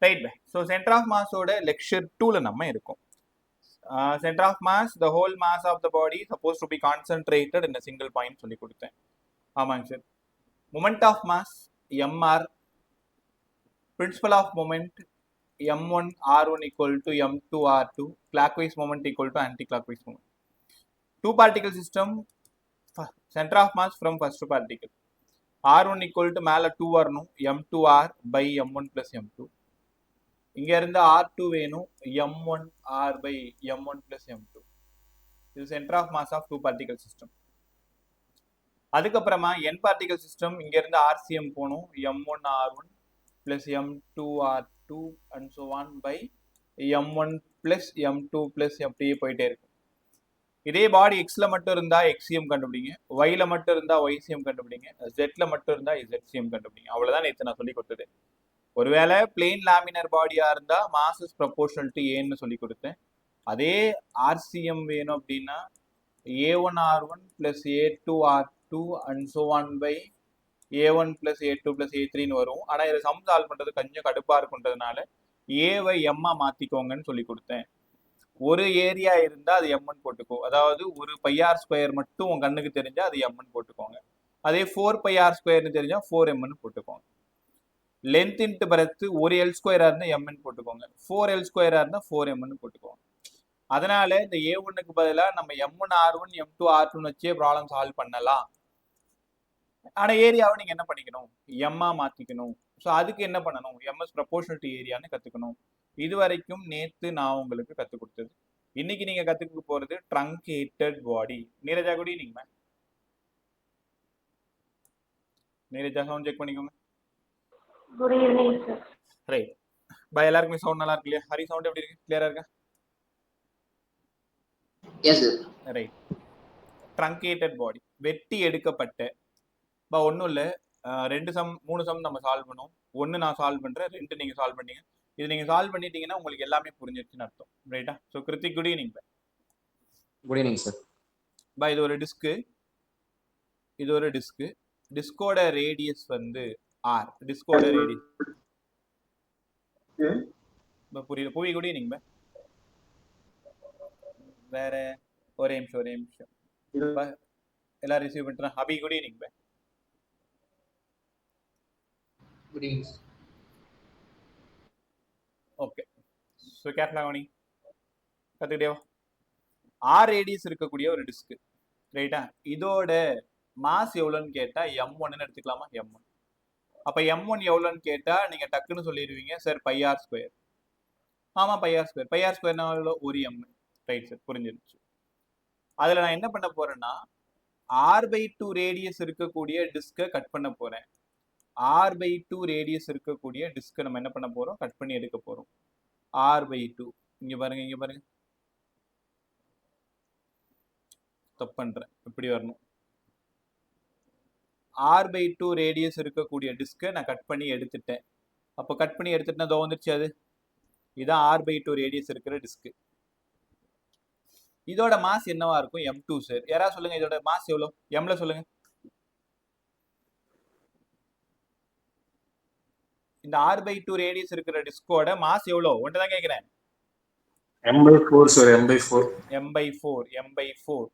Right bye. So centre of மாஸோட lecture 2ல நம்ம இருக்கோம். Center of mass, the whole mass of the body supposed to be concentrated in a single point சொல்லி கொடுத்தேன். ஆமாங்க sir. Moment of mass mr, principle of moment m1 r1 equal to m2 r2, clockwise moment equal to anti-clockwise moment. Two particle system, center of mass from first particle. r1 equal to மேல 2 வரணும், m2r by m1 plus m2. இங்க இருந்து r2 வேணும், m1 r by m1 plus m2. இது center of mass of two particle system. அதுக்கப்புறமா n particle system, இங்க இருந்து rcm போணும், m1 r1 plus m2 r2 and so on by m1 plus m2 plus அப்படியே போயிட்டே இருக்கும். இதே பாடி எக்ஸ்ல மட்டும் இருந்தா எக்ஸிஎம் கண்டுபிடிங்க, ஒய்ல மட்டும் இருந்தா ஒய்சிஎம் கண்டுபிடிங்க, ஜெட்ல மட்டும் இருந்தா இசட்சிஎம் கண்டுபிடிங்க. அவ்வளவுதான் நேற்று நான் சொல்லி கொடுத்தது. ஒருவேளை பிளெயின் லேமினர் பாடியா இருந்தா மாஸ் இஸ் ப்ரொபோர்ஷனல் டு ஏன்னு சொல்லி கொடுத்தேன். அதே ஆர்சிஎம் வேணும் அப்படின்னா a1 r1 plus a2 r2 and so on by a1 plus a2 plus a3ன்னு வரும். ஆனா இதை சம் சால்வ் பண்றது கொஞ்சம் கடுப்பா இருக்குன்றதுனால ஏவை எம்மா மாத்திக்கோங்கன்னு சொல்லி கொடுத்தேன். ஒரு ஏரியா இருந்தா அது எம்என் போட்டுக்கோ, அதாவது ஒரு பையார் ஸ்கொயர் மட்டும் உங்க கண்ணுக்கு தெரிஞ்சா அது எம்என் போட்டுக்கோங்க. அதே 4 பையார் ஸ்கொயர்னு தெரிஞ்சா 4m போட்டுக்கோங்க. லென்த் இன்ட்டு பிரெத் ஒரு எல் ஸ்கொயரா இருந்தா எம்என் போட்டுக்கோங்க, 4l ஸ்கொயரா இருந்தா 4m போட்டுக்கோங்க. அதனால இந்த a1க்கு பதிலாக நம்ம m1 r1 m2 r2 வச்சே ப்ராப்ளம் சால்வ் பண்ணலாம். ஆனா ஏரியாவை நீங்க என்ன பண்ணிக்கணும், எம்மா மாத்திக்கணும். ஸோ அதுக்கு என்ன பண்ணணும், எம்எஸ் ப்ரொபோர்ஷனல் டு ஏரியான்னு கத்துக்கணும். இது வரைக்கும் நேத்து நான் உங்களுக்கு கற்றுக் கொடுத்தது. இன்னைக்கு நீங்க கத்துக்க போறது truncated body. Neeraja good evening ma'am. Neeraja sound check பண்ணிக்கோங்க. Good evening sir. Right bye. எல்லாருக்குமே சவுண்ட் நல்லா இருக்கு இல்லையா? ஹரி சவுண்ட் எப்படி இருக்கு? கிளியரா இருக்கா? Yes sir. Right. Truncated body, வெட்டி எடுக்கப்பட்ட. ஒன்றும் இல்லை, 2 சம் 3 சம் நம்ம சால்வ் பண்ணுவோம். 1 நான் சால்வ் பண்றேன், 2 நீங்க சால்வ் பண்ணீங்க. இது நீங்க சால்வ் பண்ணிட்டீங்கன்னா உங்களுக்கு எல்லாமே புரிஞ்சிருச்சுன்னு அர்த்தம். ரைட்டா? So Kiruthik good evening bye. Good evening sir. Bye இது ஒரு டிஸ்க்கு, இது ஒரு டிஸ்க்கு. டிஸ்கோட ரேடியஸ் வந்து ஆர். டிஸ்கோட ரேடியஸ் புரியல. Puvi good evening by. வேற ஒரே நிமிஷம் எல்லாரும் ரிசீவ் பண்ணிட்டு. Abhi good evening bye. Good evening. Okay. So கேர்ஃபுல்லாக கவனி, கற்றுக்கிட்டே வா. ஆர் ரேடியஸ் இருக்கக்கூடிய ஒரு டிஸ்க்கு. ரைட்டா? இதோட மாஸ் எவ்வளோன்னு கேட்டால் m1ன்னு எடுத்துக்கலாமா? m1. அப்போ m1 எவ்வளோன்னு கேட்டால் நீங்கள் டக்குன்னு சொல்லிடுவீங்க சார் பையார் ஸ்கொயர். ஆமாம் பையார் ஸ்கொயர். பையார் ஸ்கொயர்னா எவ்வளோ? ஒரு m. ரைட் சார், புரிஞ்சிருச்சு. அதில் நான் என்ன பண்ண போகிறேன்னா r/2 ரேடியஸ் இருக்கக்கூடிய டிஸ்கை கட் பண்ண போகிறேன். r/2 ரேடியஸ் இருக்கக்கூடிய டிஸ்கை நம்ம என்ன பண்ண போகிறோம்? கட் பண்ணி எடுக்க போகிறோம். r/2 இங்கே பாருங்க, இங்கே பாருங்க, தப்பு பண்ணுறேன், இப்படி வரணும். r/2 ரேடியஸ் இருக்கக்கூடிய டிஸ்கை நான் கட் பண்ணி எடுத்துட்டேன். அப்போ கட் பண்ணி எடுத்துட்டேன்னா தோ வந்துருச்சு. அது இதான் r/2 ரேடியஸ் இருக்கிற டிஸ்க்கு. இதோட மாஸ் என்னவா இருக்கும்? m2 sir. யாராவது சொல்லுங்க, இதோட மாஸ் எவ்வளோ? mல சொல்லுங்க. இந்த r/2 ரேடியஸ் இருக்கிற டிஸ்கோட மாஸ் எவ்வளோ? ஒன்று தான் கேட்குறேன். m/4 sir. m/4. m/4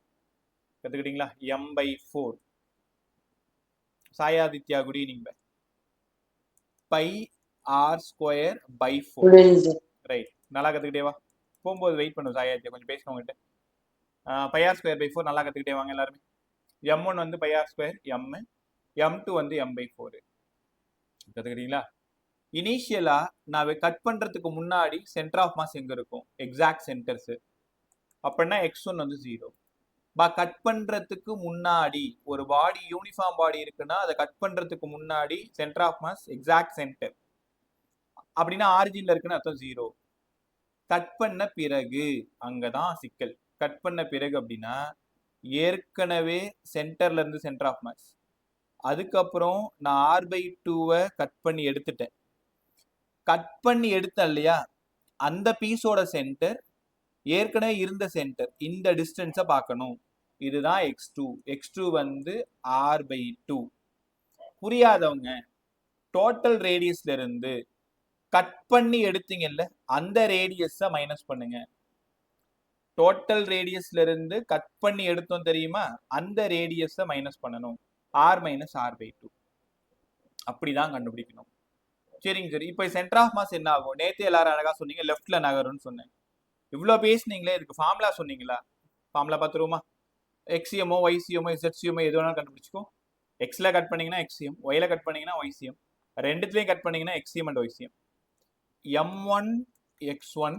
கற்றுக்கிட்டீங்களா? m/4. Sayaditya good evening bye. Pi r square pi 4. Right, நல்லா கற்றுக்கிட்டே வா. போகும்போது வெயிட் பண்ணும் சாயாதித்யா, கொஞ்சம் பேசணும் உங்ககிட்ட. பை r ஸ்கொயர் பை 4 நல்லா கற்றுக்கிட்டே வாங்க எல்லாருமே. m1 வந்து by r square m, m2 வந்து m/4. கற்றுக்கிட்டீங்களா? இனிஷியலா நான் கட் பண்றதுக்கு முன்னாடி சென்டர் ஆஃப் மாஸ் எங்க இருக்கும்? Exact centres. அப்படின்னா x1 வந்து 0. கட் பண்றதுக்கு முன்னாடி ஒரு பாடி, யூனிஃபார்ம் பாடி இருக்குன்னா அதை கட் பண்றதுக்கு முன்னாடி centre of mass exact centre அப்படின்னா ஆரிஜின்ல இருக்குன்னு அர்த்தம் 0. கட் பண்ண பிறகு அங்கதான் சிக்கல். கட் பண்ண பிறகு அப்படின்னா ஏற்கனவே சென்டர்ல இருந்து சென்டர் ஆஃப் மாஸ், அதுக்கப்புறம் நான் r/2 கட் பண்ணி எடுத்துட்டேன். கட் பண்ணி எடுத்தேன் இல்லையா, அந்த பீஸோட சென்டர் ஏற்கனவே இருந்த சென்டர், இந்த டிஸ்டன்ஸை பார்க்கணும். இதுதான் x2. x2 வந்து r/2. புரியாதவங்க டோட்டல் ரேடியஸ்ல இருந்து கட் பண்ணி எடுத்தீங்கல்ல அந்த ரேடியஸை மைனஸ் பண்ணுங்க. டோட்டல் ரேடியஸ்ல இருந்து கட் பண்ணி எடுத்தோம் தெரியுமா, அந்த ரேடியஸை மைனஸ் பண்ணணும். r மைனஸ் r/2 அப்படிதான் கண்டுபிடிக்கணும். சரிங்க சரி. இப்போ சென்டர் ஆஃப் மாஸ் என்ன ஆகும்? நேற்று எல்லாரும் அழகா சொன்னீங்க லெஃப்ட்ல நகரும்னு சொன்னேன். இவ்வளோ பேசுனீங்களே, இதுக்கு ஃபார்முலா சொன்னீங்களா? ஃபார்முலா பார்த்துருவோமா? எக்ஸிஎமோ ஒய்சிஎமோ இசட்சிஎமோ எது வேணாலும் கண்டுபிடிச்சிக்கோ. எக்ஸ்ல கட் பண்ணீங்கன்னா எக்ஸிஎம், ஒய்ல கட் பண்ணீங்கன்னா ஒய்சிஎம், ரெண்டுத்துலையும் கட் பண்ணீங்கன்னா XCM and YCM. m1 x1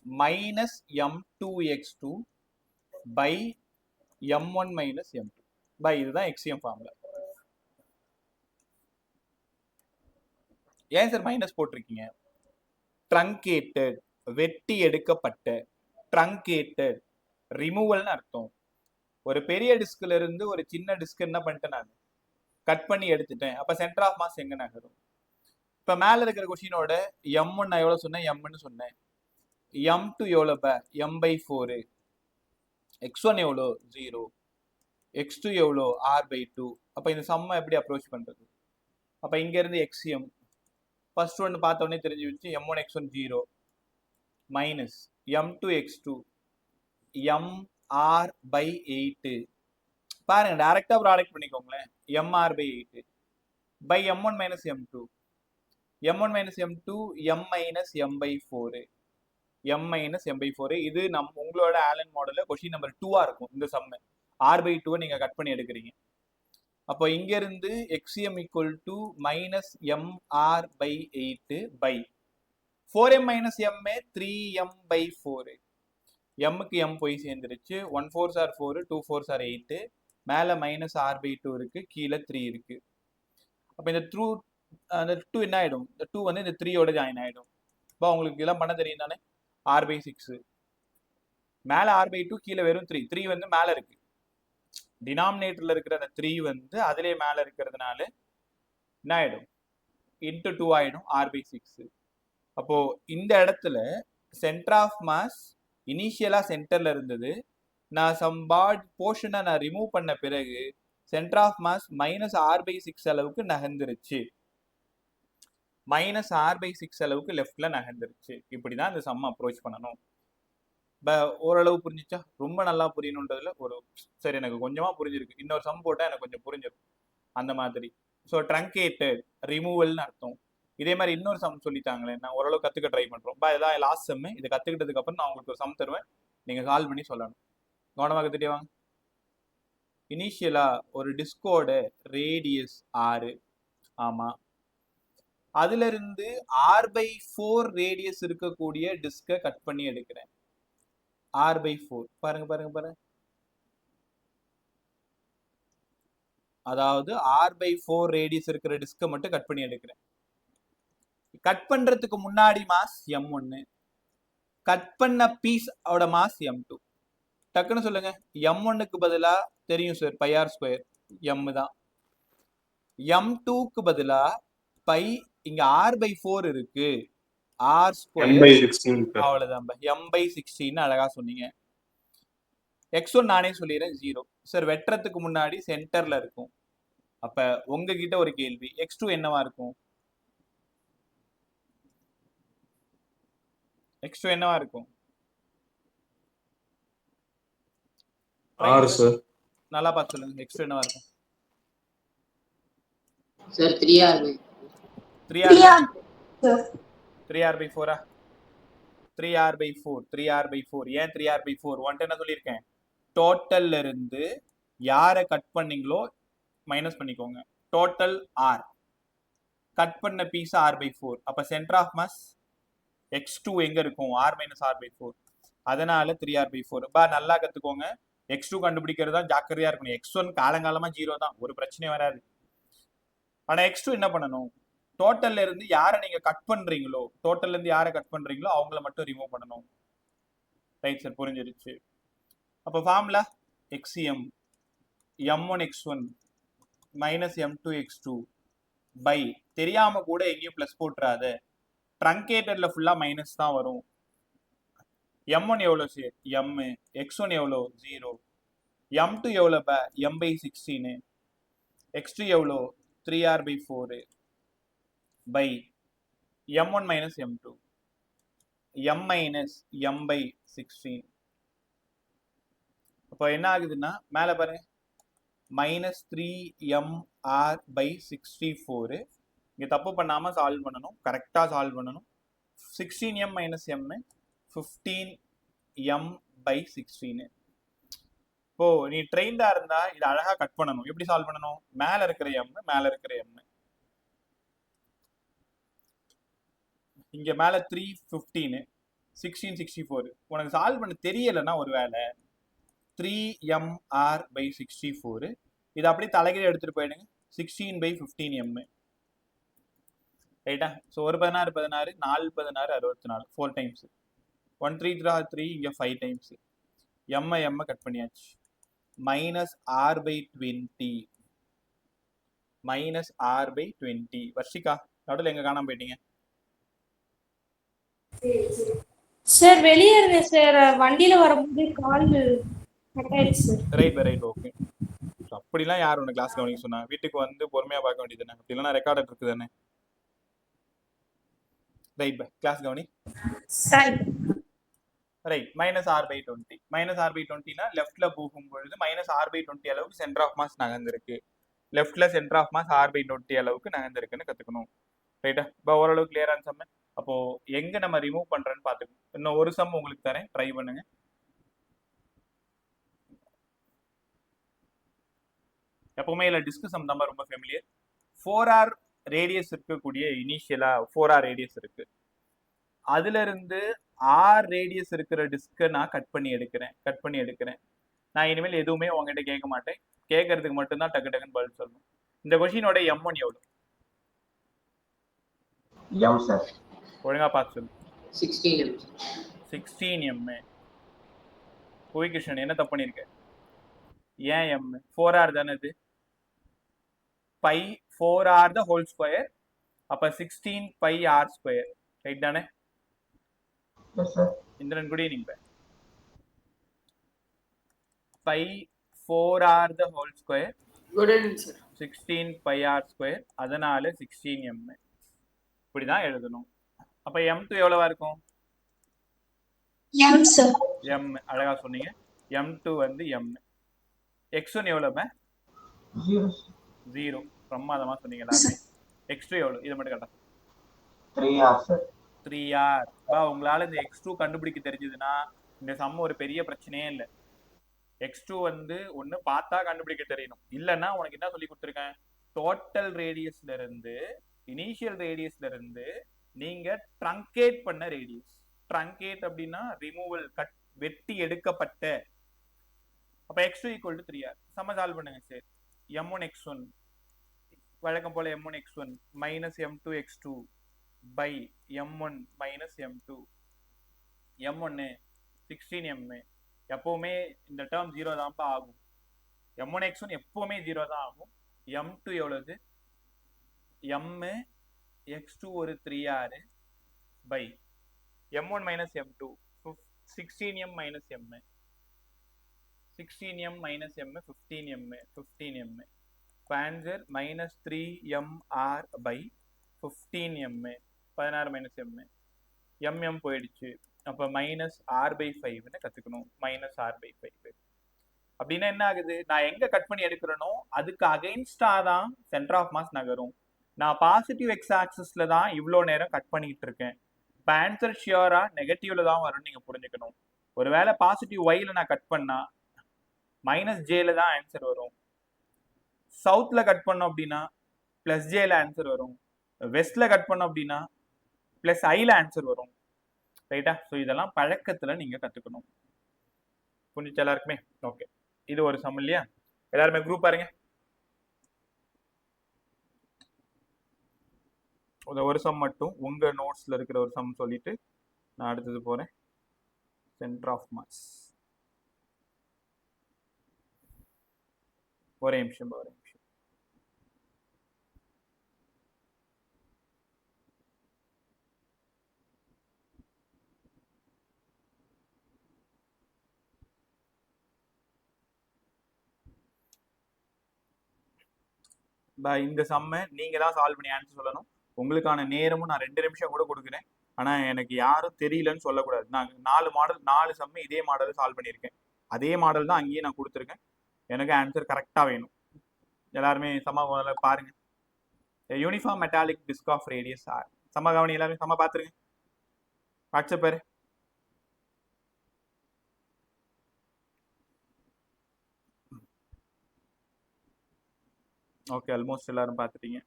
minus m2 x2 by m1 minus m2 by இதுதான் எக்ஸிஎம் ஃபார்முலா. ஏன் சார் மைனஸ் போட்டிருக்கீங்க? ட்ரங்கேட்டட், வெட்டி எடுக்கப்பட்ட, ட்ரங்கேட்டட், ரிமூவல்னு அர்த்தம். ஒரு பெரிய டிஸ்க்ல இருந்து ஒரு சின்ன டிஸ்க் என்ன பண்ணிட்டேன், நான் கட் பண்ணி எடுத்துட்டேன். அப்ப சென்டர் ஆஃப் மாஸ் எங்க நகரும்? இப்ப மேல இருக்கிற கொஸ்டினோட m1 நான் எவ்வளவு சொன்னேன்? m1 சொன்னேன். m2 எவ்வளவு? m/4. x1 எவ்வளோ? 0. x2 எவ்வளோ? r/2. அப்ப இந்த சம்மை எப்படி அப்ரோச் பண்றது? அப்ப இங்க இருந்து எக்ஸிஎம் ஃபர்ஸ்ட் ஒன்று பார்த்த உடனே தெரிஞ்சு வச்சு m1 x1 0 minus m2 x2 mr/8. பாருங்க டைரக்டா product பண்ணிக்கோங்களேன். mr/8 by m1 minus m2. m1 minus m2 m minus m/4. m minus m/4. இது உங்களோட ஆலன் மாடல்ல கொஸ்டின் நம்பர் 2 இருக்கும். இந்த சம் r/2 நீங்க கட் பண்ணி எடுக்கிறீங்க. அப்போ இங்க இருந்து xm equal to minus mr/8 by 4m minus m 3m/4. mக்கு m போய் சேர்ந்துருச்சு. 1 4s are 4, 2 4s are 8. மேல மைனஸ் r/2 இருக்கு, கீழே 3 இருக்கு. அப்ப இந்த 2 என்ன ஆயிடும்? இந்த 2 வந்து இந்த 3 ஓட ஜாயின் ஆயிடும். இப்போ உங்களுக்கு இதெல்லாம் பண்ண தெரியும் தானே? r/6 மேல r/2, கீழே வெறும் 3. 3 வந்து மேல இருக்கு, டினாமினேட்டர்ல இருக்கிற அந்த 3 வந்து அதிலே மேல இருக்கிறதுனால என்ன ஆயிடும்? இன்டு 2 ஆயிடும், r/6. அப்போ இந்த இடத்துல சென்டர் ஆஃப் மாஸ் இனிஷியலா சென்டர்ல இருந்தது. நான் சம் போர்ஷனை நான் ரிமூவ் பண்ண பிறகு centre of mass minus r/6 அளவுக்கு நகர்ந்துருச்சு. மைனஸ் r/6 அளவுக்கு லெஃப்ட்ல நகர்ந்துருச்சு. இப்படிதான் இந்த சம் அப்ரோச் பண்ணணும். ஓரளவு புரிஞ்சிச்சா? ரொம்ப நல்லா புரியணுன்றதுல ஒரு சரி எனக்கு கொஞ்சமா புரிஞ்சிருக்கு. இன்னொரு சம் போட்டா எனக்கு கொஞ்சம் புரிஞ்சிருக்கும் அந்த மாதிரி. ஸோ ட்ரங்கேட்டட், ரிமூவல்னு அர்த்தம். இதே மாதிரி இன்னொரு சம் சொல்லித்தாங்களே, நான் ஓரளவு கத்துக்க ட்ரை பண்றோம். இதான் லாஸ்ட் செம்மு. இதை கத்துக்கிட்டதுக்கு அப்புறம் நான் உங்களுக்கு ஒரு சம் தருவேன், நீங்க சால்வ் பண்ணி சொல்லணும். கவனமாக கத்துட்டே வாங்க. இனிஷியலா ஒரு டிஸ்கோட ரேடியஸ் 6. ஆமா, அதுல இருந்து r/4 ரேடியஸ் இருக்கக்கூடிய டிஸ்கை கட் பண்ணி எடுக்கிறேன். r/4 பாருங்க பாருங்க பாருங்க. அதாவது r/4 ரேடியஸ் இருக்கிற டிஸ்கை மட்டும் கட் பண்ணி எடுக்கிறேன். கட் பண்றதுக்கு முன்னாடி மாஸ் m1, கட் பண்ண பீஸ் ஓட மாஸ் m2. டக்குன்னு சொல்லுங்க. m1க்கு பதிலா தெரியும் சார் πr², m தான். m2க்கு பதிலா பை, இங்க r/4 இருக்கு, r², அவ்வளவுதான். m/16 அழகா சொன்னீங்க. x1 நானே சொல்லிடுறேன் 0. சார் வெட்டுறதுக்கு முன்னாடி சென்டர்ல இருக்கும். அப்ப உங்ககிட்ட ஒரு கேள்வி, x2 என்னவா இருக்கும்? x2 என்னவா இருக்கும்? r sir. நல்லா பார்த்து சொல்லுங்க. x2 என்னவா இருக்கும்? Sir 3r. 3r/4. 3r/4. 3r/4. ஏன் 3r/4? ஒன்ட்டு என்ன சொல்லியிருக்கேன்? டோட்டல்ல இருந்து யாரை கட் பண்ணீங்களோ மைனஸ் பண்ணிக்கோங்க. டோட்டல் r, கட் பண்ண பீஸ் r/4. அப்ப சென்டர் ஆஃப் மாஸ் x2 எங்க இருக்கும்? r minus r/4. அதனால 3r/4. நல்லா கத்துக்கோங்க. x2 கண்டுபிடிக்கிறது தான் ஜாக்கிரதையா இருக்கணும். x1 காலங்காலமா 0 தான், ஒரு பிரச்சனையும் வராது. ஆனா x2 என்ன பண்ணணும்? டோட்டல்ல இருந்து யாரை நீங்க கட் பண்றீங்களோ, டோட்டல்ல இருந்து யாரை கட் பண்றீங்களோ அவங்கள மட்டும் ரிமூவ் பண்ணணும். ரைட் சார், புரிஞ்சிருச்சு. அப்ப formula xm m1 x1 minus m2 x2 by, தெரியாம கூட எங்கேயும் பிளஸ் போட்டுறாத, ட்ரங்கேட்டட்ல ஃபுல்லா மைனஸ் தான் வரும். m1 எவ்வளோ சார்? m, x1 எவ்வளோ? 0. m2 எவ்வளோ? m/16. x2 எவ்வளோ? 3r/4 by m1 minus m2 m minus m by 16. அப்போ என்ன ஆகுதுன்னா மேலே பாருங்க மைனஸ் 3mr by 64. இங்கே தப்பு பண்ணாமல் சால்வ் பண்ணணும், கரெக்டாக சால்வ் பண்ணணும். 16m minus m 15m by 16. இப்போ நீ ட்ரெயின்டா இருந்தா இதை அழகா கட் பண்ணணும். எப்படி சால்வ் பண்ணணும்? மேல இருக்கிற m மேல இருக்கிற m, இங்க மேல 3 15 16 64. உனக்கு சால்வ் பண்ண தெரியலன்னா ஒரு வேலை 3mr by 64 இதை அப்படியே தலைகீழ எடுத்துட்டு போயிடுங்க 16 by 15m. ரைட்டா? ஸோ ஒரு 16 16 4 16 64 4 டைம்ஸ் 1 3 3 இங்க 5 டைம்ஸ் m கட் பண்ணியாச்சு. minus r by 20 minus r by 20. Varshika நடுவில் எங்க காணாம போயிட்டீங்க? சார் வெளியே இருந்தேன் சார், வண்டியில வரும்போது கால் கட் ஆயிடுச்சு சார். Right okay. அப்படிலாம் யார் உனக்கு கிளாஸ் கவனிக்க சொன்னா? வீட்டுக்கு வந்து பொறுமையா பார்க்க வேண்டியது தானே? அப்படி இல்லைன்னா ரெக்கார்டட் இருக்கு தானே? ரைட் பை கிளாஸ் கவனி. Sir right minus R pi 20. Minus R pi 20னா லெஃப்ட்ல போகும் பொழுது மைனஸ் ஆர் பை 20 அளவுக்கு சென்டர் ஆஃப் மாஸ் நகர்ந்துருக்கு. லெஃப்ட்ல centre of mass R pi 20 அளவுக்கு நகர்ந்துருக்குன்னு கத்துக்கணும். ரைட்டா? இப்போ ஓரளவு கிளியரான சம். அப்போ எங்க நம்ம ரிமூவ் பண்றேன்னு பாத்துக்கணும். இன்னும் ஒரு சம் உங்களுக்கு தரேன், ட்ரை பண்ணுங்க. எப்பவுமே இல்லை டிஸ்க் சம் தான் ரொம்ப ஃபெமிலியர். 4r ரேடியஸ் இருக்கக்கூடிய இனிஷியலா 4r ரேடியஸ் இருக்கு. அதுல இருந்து r ரேடியஸ் இருக்கிற டிஸ்கை நான் கட் பண்ணி எடுக்கிறேன். நான் இனிமேல் எதுவுமே உங்ககிட்ட கேட்க மாட்டேன், கேட்கறதுக்கு மட்டும்தான் டக்கு டக்குன்னு பதில் சொல்லணும். இந்த கொஸ்டினோட m1 எவ்வளவு? m சார் ஒழுங்கா பார்த்து சொல்லு. 16m 16m. கோவிகிருஷ்ணன் என்ன தப்பு பண்ணிருக்க? ஏன் m 4r தானே இது? By 4r the whole square. அப்ப 16 pi r square. ரைட் தானே? Indiran good evening. By 4r the whole square. Good evening sir. 16 pi r square. அதனால 16m. இப்படிதான் எழுதணும். அப்ப m2 எவ்வளவா இருக்கும்? M sir. m அழகா சொன்னீங்க. m2 வந்து m. x1 எவ்வளவு? 0. பிரமாதமா சொன்னீங்க எல்லாமே. x2 எவ்வளவு? இதை மட்டும் கேட்டா 3r சார். 3r. உங்களால இந்த x2 கண்டுபிடிக்க தெரிஞ்சதுன்னா இந்த சம் ஒரு பெரிய பிரச்சனையே இல்லை. x2 வந்து ஒண்ணு பார்த்தா கண்டுபிடிக்க தெரியணும். இல்லைன்னா உனக்கு என்ன சொல்லி கொடுத்துருக்கேன்? டோட்டல் ரேடியஸ்ல இருந்து இனிஷியல் ரேடியஸ்ல இருந்து நீங்க ட்ரங்கேட் பண்ண ரேடியஸ். ட்ரங்கேட் அப்படின்னா ரிமூவல், கட், வெட்டி எடுக்கப்பட்ட. அப்ப x2 ஈக்குவல் டு 3r. சம சால்வ் பண்ணுங்க சார். m1 x1 வழக்கம் போல m1 x1 minus m2 x2 by m1 minus m2. m1 16m. எப்பவுமே இந்த டேர்ம் 0 தான்ப்பா ஆகும். m1 x1 எப்பவுமே 0 தான் ஆகும். m2 எவ்வளவு? m x2 ஒரு 3r பை m1 minus m2 16m minus m 16m minus m 15m. Answer minus 3mr by 15m. 16 minus m போயிடுச்சு. அப்ப மைனஸ் r பை 5 கத்துக்கணும். மைனஸ் r பை 5 அப்படின்னா என்ன ஆகுது? நான் எங்க கட் பண்ணி எடுக்கிறேனோ அதுக்கு அகைன்ஸ்டா தான் சென்டர் ஆஃப் மாஸ் நகரும். நான் பாசிட்டிவ் எக்ஸ் ஆக்சிஸ்ல தான் இவ்வளோ நேரம் கட் பண்ணிட்டு இருக்கேன். இப்போ ஆன்சர் ஷியரா நெகட்டிவ்ல தான் வரும்னு நீங்க புரிஞ்சுக்கணும். ஒருவேளை பாசிட்டிவ் ஒய்ல நான் கட் பண்ணா மைனஸ் ஜேல தான் ஆன்சர் வரும். சவுத்ல கட் பண்ணோம் அப்படின்னா பிளஸ் ஜேல ஆன்சர் வரும். வெஸ்ட்ல கட் பண்ணோம் அப்படின்னா பிளஸ் ஐல ஆன்சர் வரும். ரைட்டா? ஸோ இதெல்லாம் பழக்கத்துல நீங்க கத்துக்கணும். புரிஞ்சுச்சு எல்லாருக்குமே? ஓகே, இது ஒரு சம் இல்லையா? எல்லாருமே குரூப் பாருங்க. ஒரு சம் மட்டும் உங்க நோட்ஸ்ல இருக்கிற ஒரு சம் சொல்லிட்டு நான் அடுத்தது போறேன். Centre of mass. ஒரே நிமிஷம். இந்த சம்மை நீங்க தான் சால்வ் பண்ணி ஆன்சர் சொல்லணும். உங்களுக்கான நேரமும் நான் 2 நிமிஷம் கூட கொடுக்குறேன். ஆனா எனக்கு யாரும் தெரியலன்னு சொல்லக்கூடாது. நான் 4 சம் இதே மாடல் சால்வ் பண்ணியிருக்கேன். அதே மாடல் தான் அங்கேயே நான் கொடுத்துருக்கேன். எனக்கு ஆன்சர் கரெக்டா வேணும். எல்லாருமே சம பாருங்க. Uniform metallic disc of radius R. சம கவனி, எல்லாரும் சம பாத்துருங்க. வாட்ஸ்அப் பேரு ஓகே, ஆல்மோஸ்ட் எல்லாரும் பார்த்துட்டீங்க.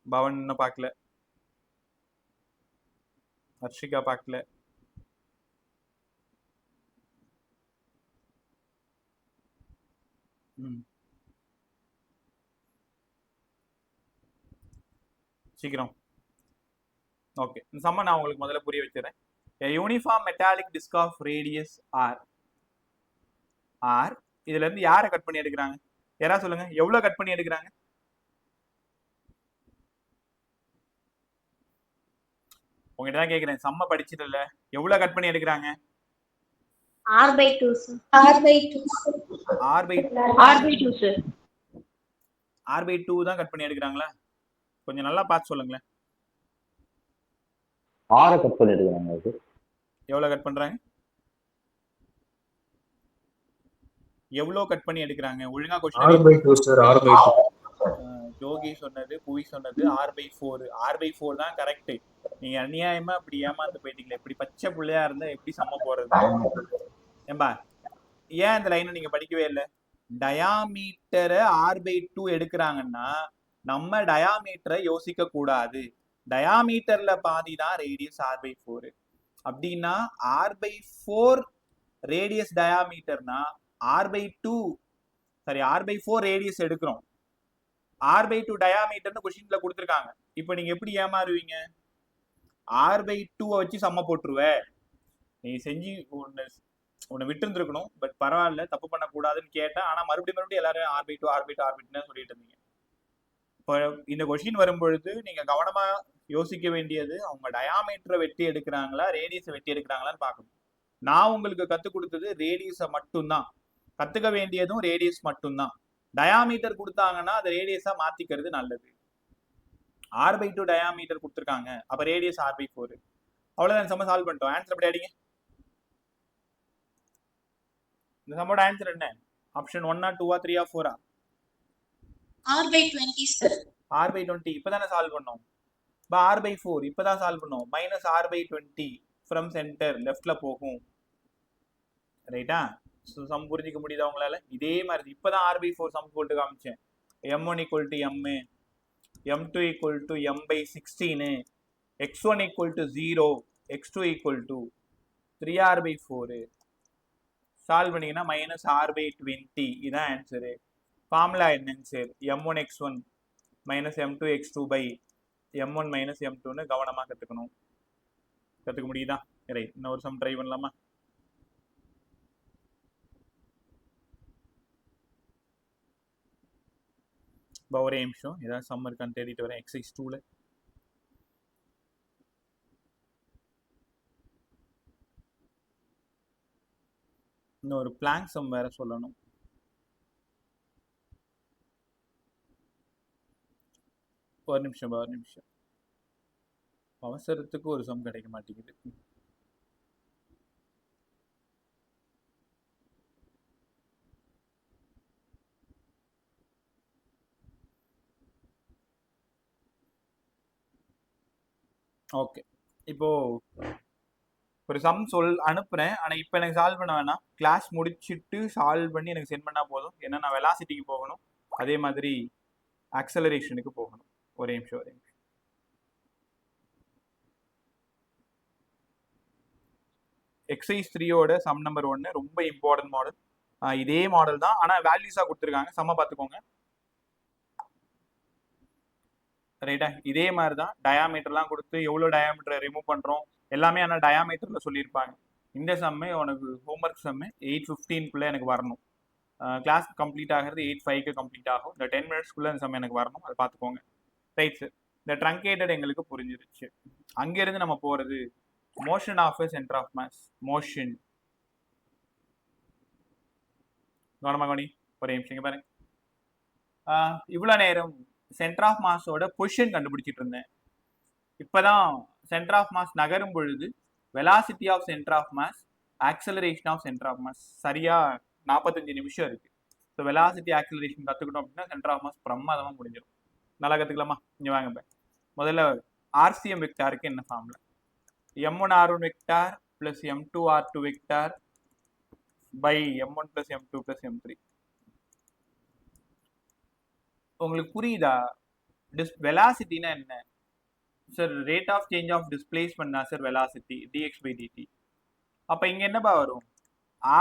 பவன் இன்னும் பார்க்கல, ஹர்ஷிகா பார்க்கல. சீக்கிரம். ஓகே, இந்த சம்ம நான் உங்களுக்கு முதல்ல புரிய வச்சுறேன். Uniform metallic disc of radius R. R இதுல இருந்து யாரை கட் பண்ணி எடுக்கிறாங்க? யாரா சொல்லுங்க, எவ்வளவு கட் பண்ணி எடுக்கிறாங்க? உங்ககிட்ட தான் கேக்குறேன், சம்ம படிச்சிட்டு இல்ல, எவ்வளவு கட் பண்ணி எடுக்கிறாங்க? r/2 sir. r/2 sir. r/2 தான் கட் பண்ணி எடுக்கிறாங்களா? கொஞ்சம் நல்லா பார்த்து சொல்லுங்களேன். r கட் பண்ணி எடுக்கிறாங்க. அது எவ்வளவு கட் பண்றாங்க? எவ்வளவு கட் பண்ணி எடுக்கிறாங்க? ஒழுங்கா question. r/2 sir. r/2. Jogi சொன்னது, புவி சொன்னது r/4. r/4 தான் கரெக்ட். நீங்க அநியாயமா அப்படி ஏமாந்து போயிட்டீங்களே. இப்படி பச்சை புள்ளையா இருந்தா எப்படி சம்ம போறது? ஏம்பா, ஏன் இந்த லைனை நீங்க படிக்கவே இல்லை? டயாமீட்டரை r/2 எடுக்கிறாங்கன்னா நம்ம டயாமீட்டரை யோசிக்க கூடாது. டயாமீட்டர்ல பாதி தான் ரேடியஸ் r/4. அப்படின்னா r/4 ரேடியஸ் டயாமீட்டர்னா r/4 ரேடியஸ் எடுக்கிறோம். r/2 டயாமீட்டர்னு கொஸ்டின்ல கொடுத்துருக்காங்க. இப்போ நீங்க எப்படி ஏமாறுவீங்க? r/2 வச்சு சம்ம போட்டுருவ. நீ செஞ்சு உன்னை விட்டு இருந்திருக்கணும். பட் பரவாயில்ல, தப்பு பண்ணக்கூடாதுன்னு கேட்டேன். ஆனா மறுபடியும் எல்லாரும் r/2 சொல்லிட்டு இருந்தீங்க. இப்போ இந்த கொஸ்டின் வரும்பொழுது நீங்க கவனமா யோசிக்க வேண்டியது, அவங்க டயாமீட்டரை வெட்டி எடுக்கிறாங்களா ரேடியஸை வெட்டி எடுக்கிறாங்களான்னு பார்க்கணும். நான் உங்களுக்கு கத்துக் கொடுத்தது ரேடியஸை மட்டும்தான். கத்துக்க வேண்டியதும் ரேடியஸ் மட்டும்தான். டயாமீட்டர் கொடுத்தாங்கன்னா அதை ரேடியஸா மாத்திக்கிறது நல்லது. r/2 டயாமீட்டர் கொடுத்துருக்காங்க, அப்ப ரேடியஸ் r/4. அவ்வளவுதான், சம்ம சால்வ் பண்ணிட்டோம். ஆன்சர் எப்படி அடிங்க? இந்த சம்மோட ஆன்சர் என்ன? Option 1 2 3 4 r/20 sir. r/20 இப்பதானே சால்வ் பண்ணோம். r/4 இப்பதான் சால்வ் பண்ணோம். மைனஸ் r/20 ஃப்ரம் சென்டர் லெஃப்ட்ல போகும். ரைட்டா? சம் புரிஞ்சிக்க முடியுதா உங்களால? இதே மாதிரி இப்பதான் r/4 சம் போட்டு காமிச்சேன். m1 = m, m2 = m/16, x1 = 0, x2 = 3r/4. Solve பண்ணீங்கன்னா மைனஸ் r/20. இதான் ஆன்சரு. ஃபார்முலா என்னங்க sir? m1x1 minus m2x2 by m1 minus m2ன்னு கவனமா கத்துக்கணும். கத்துக்க முடியுதா? ரைட், இன்னொரு சம் ட்ரை பண்ணலாமா? ஒரே நிமிஷம், ஏதாவது சம் இருக்கான்னு தேடிட்டு வரேன். எக்ஸசைஸ் 2ல இன்னொரு பிளாங்க் சம் வேற சொல்லணும். ஒரு நிமிஷம். அவசரத்துக்கு ஒரு சம் கிடைக்க மாட்டேங்குது. ஓகே, இப்போ ஒரு சம் அனுப்புறேன். ஆனா இப்போ எனக்கு சால்வ் பண்ண வேணாம். கிளாஸ் முடிச்சுட்டு சால்வ் பண்ணி எனக்கு சென்ட் பண்ணா போதும். ஏன்னா நான் வெலாசிட்டிக்கு போகணும், அதே மாதிரி ஆக்சலரேஷனுக்கு போகணும். ஒரே நிமிஷம். எக்ஸசைஸ் 3யோட சம் நம்பர் 1 ரொம்ப இம்பார்ட்டன்ட் மாடல். இதே மாடல் தான், ஆனா வேல்யூஸா கொடுத்துருக்காங்க. சம்ம பார்த்துக்கோங்க. ரைட்டா? இதே மாதிரி தான் டயாமீட்டர்லாம் கொடுத்து எவ்வளோ டயாமீட்டரை ரிமூவ் பண்ணுறோம் எல்லாமே. ஆனால் டயாமீட்டரில் சொல்லியிருப்பாங்க. இந்த சம்மே உனக்கு ஹோம்ஒர்க் சம்மு 8:15 எனக்கு வரணும். கிளாஸ் கம்ப்ளீட் ஆகிறது 8:05 கம்ப்ளீட் ஆகும். இந்த 10 மினிட்ஸ்க்குள்ளே இந்த சம் எனக்கு வரணும். அதை பார்த்துக்கோங்க. ரைட் சார், இந்த ட்ரங்கேட்டட் எங்களுக்கு புரிஞ்சிருச்சு. அங்கேருந்து நம்ம போகிறது motion of centre of mass. Motion கவனி ஒரே நிமிஷம் பாருங்க. இவ்வளோ நேரம் சென்டர் ஆஃப் மாஸோட பொசிஷன் கண்டுபிடிச்சிட்டு இருந்தேன். இப்பதான் சென்டர் ஆஃப் மாஸ் நகரும் பொழுது velocity of centre of mass, acceleration of centre of mass சரியா 45 நிமிஷம் இருக்கு. ஸோ வெலாசிட்டி ஆக்சலரேஷன் கற்றுக்கிட்டோம் அப்படின்னா சென்டர் ஆஃப் மாஸ் பிரமாதமாக முடிஞ்சிடும். நல்லா கற்றுக்கலாமா? இங்கே வாங்க. முதல்ல ஆர்சிஎம் வெக்டாருக்கு என்ன formula? m1r1 vector plus m2r2 vector by m1 plus m2 plus m3. உங்களுக்கு புரியுதா? வெலாசிட்டினா என்ன சார்? Rate of change of displacement தான் sir velocity, dx by dt. அப்போ இங்கே என்னப்பா வரும்?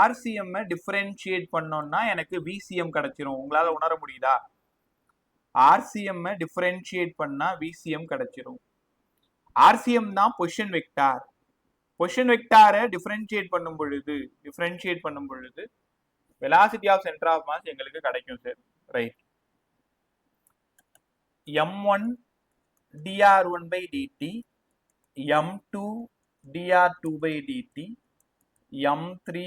ஆர்சிஎம் டிஃபரன்ஷியேட் பண்ணோம்னா எனக்கு விசிஎம் கிடைச்சிரும். உங்களால் உணர முடியுதா? ஆர்சிஎம் டிஃபரன்ஷியேட் பண்ணா விசிஎம் கிடைச்சிரும். ஆர்சிஎம் தான் பொசிஷன் வெக்டார். பொசிஷன் வெக்டாரை டிஃபரன்ஷியேட் பண்ணும் பொழுது velocity of centre of mass எங்களுக்கு கிடைக்கும் sir. Right. m1 dr1 by dt, m2 dr2 by dt, m3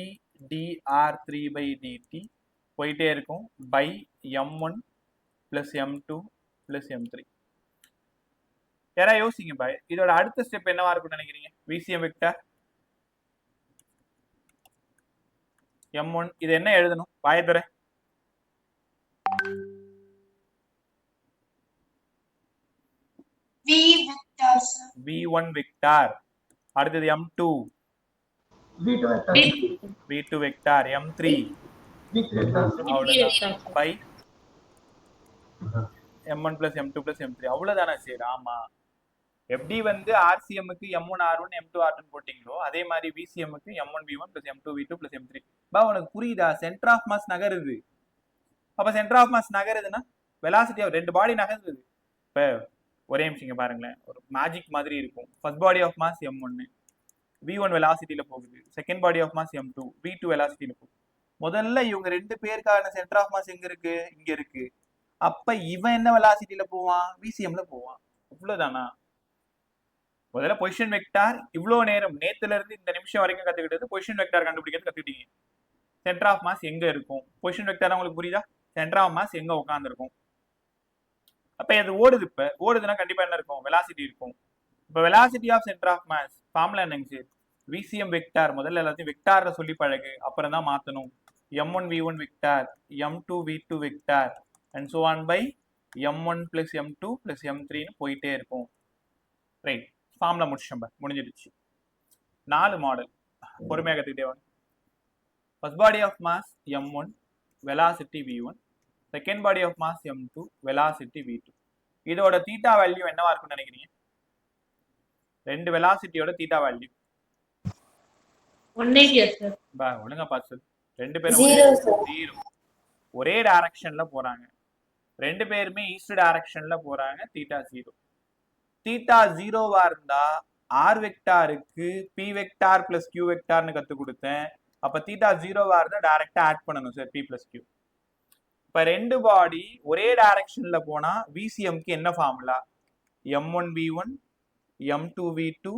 dr3 by dt போயிட்டே இருக்கும் by m1 plus m2 plus m3. யாரா யோசிங்க பாய், இதோட அடுத்த ஸ்டெப் என்னவா இருக்கும்னு நினைக்கிறீங்க? விசிஎம் வெக்டார் m1, இது என்ன எழுதணும்? பாயத்துற v1 வெக்டார். அடுத்தது m2 v2 vector, m3 by m1 plus m2 plus m3. அவ்வளவுதானே சார்? ஆமா. எப்படி வந்து ஆர்சிஎம்க்கு m1r1 m2r2 போட்டீங்களோ அதே மாதிரி விசிஎம்க்கு m1v1 plus m2v2 plus m3. பா உனக்கு புரியுதா? சென்டர் ஆஃப் மாஸ் நகருது. அப்ப சென்டர் ஆஃப் மாஸ் நகருதுன்னா வெலாசிட்டி ஆஃப் ரெண்டு பாடி நகருது. இப்ப ஒரே நிமிஷம் பாருங்களேன், ஒரு மேஜிக் மாதிரி இருக்கும். First body of mass m1 v1 வெலாசிட்டியில போகுது, second body of mass m2 v2 வெலாசிட்டியில போகுது. முதல்ல இவங்க ரெண்டு பேருக்கான சென்டர் ஆஃப் மாஸ் எங்க இருக்கு? இங்க இருக்கு. அப்ப இவன் என்ன வெலாசிட்டியில போவான்? விசிஎம்ல போவான். அவ்வளவுதானா? முதல்ல பொசிஷன் வெக்டார். இவ்வளவு நேரம் நேத்துல இருந்து இந்த நிமிஷம் வரைக்கும் கத்துக்கிட்டது பொசிஷன் வெக்டார் கண்டுபிடிக்கிறது கத்துக்கிட்டீங்க. சென்டர் ஆஃப் மாஸ் எங்க இருக்கும்? பொசிஷன் வெக்டார் உங்களுக்கு புரியுதா? சென்டர் ஆஃப் மாஸ் எங்க உட்கார்ந்து இருக்கும்? அப்ப இது ஓடுது. இப்ப ஓடுதுன்னா கண்டிப்பா என்ன இருக்கும்? வெலாசிட்டி இருக்கும். இப்ப velocity of centre of mass formula என்னங்க சார்? VCM vector. முதல்ல எல்லாத்தையும் வெக்டார்ல சொல்லி பழகு, அப்புறம் தான் மாத்தணும். m1 v1 vector, m2 v2 vector and so on by m1 plus m2 plus m3 ன்னு போயிட்டே இருக்கும். ரைட். ஃபார்முலா முடிஞ்சிடுச்சு. 4 மாடல் பொறுமையாக கத்துக்கிட்டே வாங்க. First body of mass m1 velocity v1, second body of mass m2 velocity v2. இதோட theta value என்னவா இருக்கும்னு நினைக்கிறீங்க? ரெண்டு வெலாசிட்டியோட தீட்டா வேல்யூ 180 சார். பா ஒழுங்கா பாத்து. ரெண்டு பேரும் 0. ஒரே டைரக்ஷன்ல போறாங்க. ரெண்டு பேருமே ஈஸ்ட் டைரக்ஷன்ல போறாங்க. தீட்டா 0. தீட்டா 0வா இருந்தா ஆர் வெக்டாருக்கு பி வெக்டார் பிளஸ் கியூ வெக்டார்னு கத்து கொடுத்தேன். அப்ப தீட்டா 0வா இருந்தா டைரக்டா ஆட் பண்ணணும் சார், பி பிளஸ் கியூ. இப்ப ரெண்டு பாடி ஒரே டைரக்ஷன்ல போனா விசிஎம்க்கு என்ன formula? m1 v1 m2 v2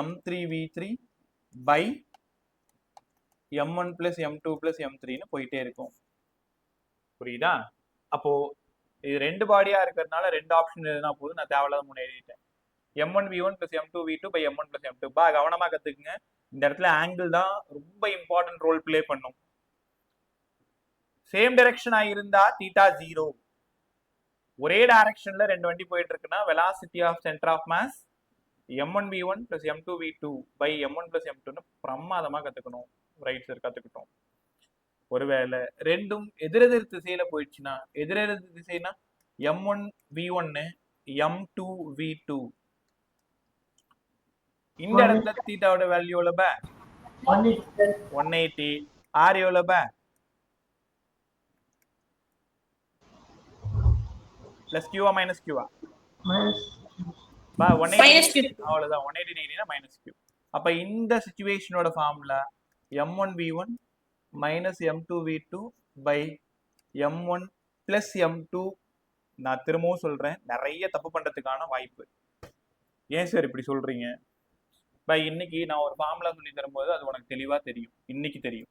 m3 v3 by m1 plus m2 plus m3 ன்னு போயிட்டே இருக்கும். புரியுதா? அப்போ இது ரெண்டு பாடியா இருக்கிறதுனால ரெண்டு ஆப்ஷன் எழுதினா போதும். நான் தேவையில்லாத 3 எழுதிட்டேன். m1 v1 plus m2 v2 by m1 plus m2. பா கவனமா கத்துக்குங்க. இந்த இடத்துல ஆங்கிள் தான் ரொம்ப இம்பார்ட்டன்ட் ரோல் பிளே பண்ணும். சேம் டைரக்ஷனா இருந்தா தீட்டா 0. ஒரே டைரக்ஷன்ல ரெண்டு வண்டி போயிட்டு இருக்குன்னா velocity of centre of mass m1 v1 plus m2 v2 by m1 plus m2 ன்னு பிரமாதமா கத்துக்கணும். ரைட் சார், கத்துக்கிட்டோம். ஒருவேளை ரெண்டும் எதிரெதிர் திசையில போயிடுச்சுன்னா, எதிரெதிர் திசைனா m1 v1 m2 v2, இந்த இடத்துல தீட்டாவோட வேல்யூ எவ்வளவு பா? 180. ஆர் எவ்வளவு பா? பிளஸ் கியூவா மைனஸ் கியூவா? பா 180. அவ்வளவுதான். 180 டிகிரினா மைனஸ் கியூ. அப்ப இந்த சிச்சுவேஷனோட formula m1 v1 minus m2 v2 by m1 plus m2. நான் திரும்பவும் சொல்றேன், நிறைய தப்பு பண்றதுக்கான வாய்ப்பு. ஏன் சார் இப்படி சொல்றீங்க? பை இன்னைக்கு நான் ஒரு ஃபார்முலா சொல்லி தரும்போது அது உனக்கு தெளிவா தெரியும். இன்னைக்கு தெரியும்.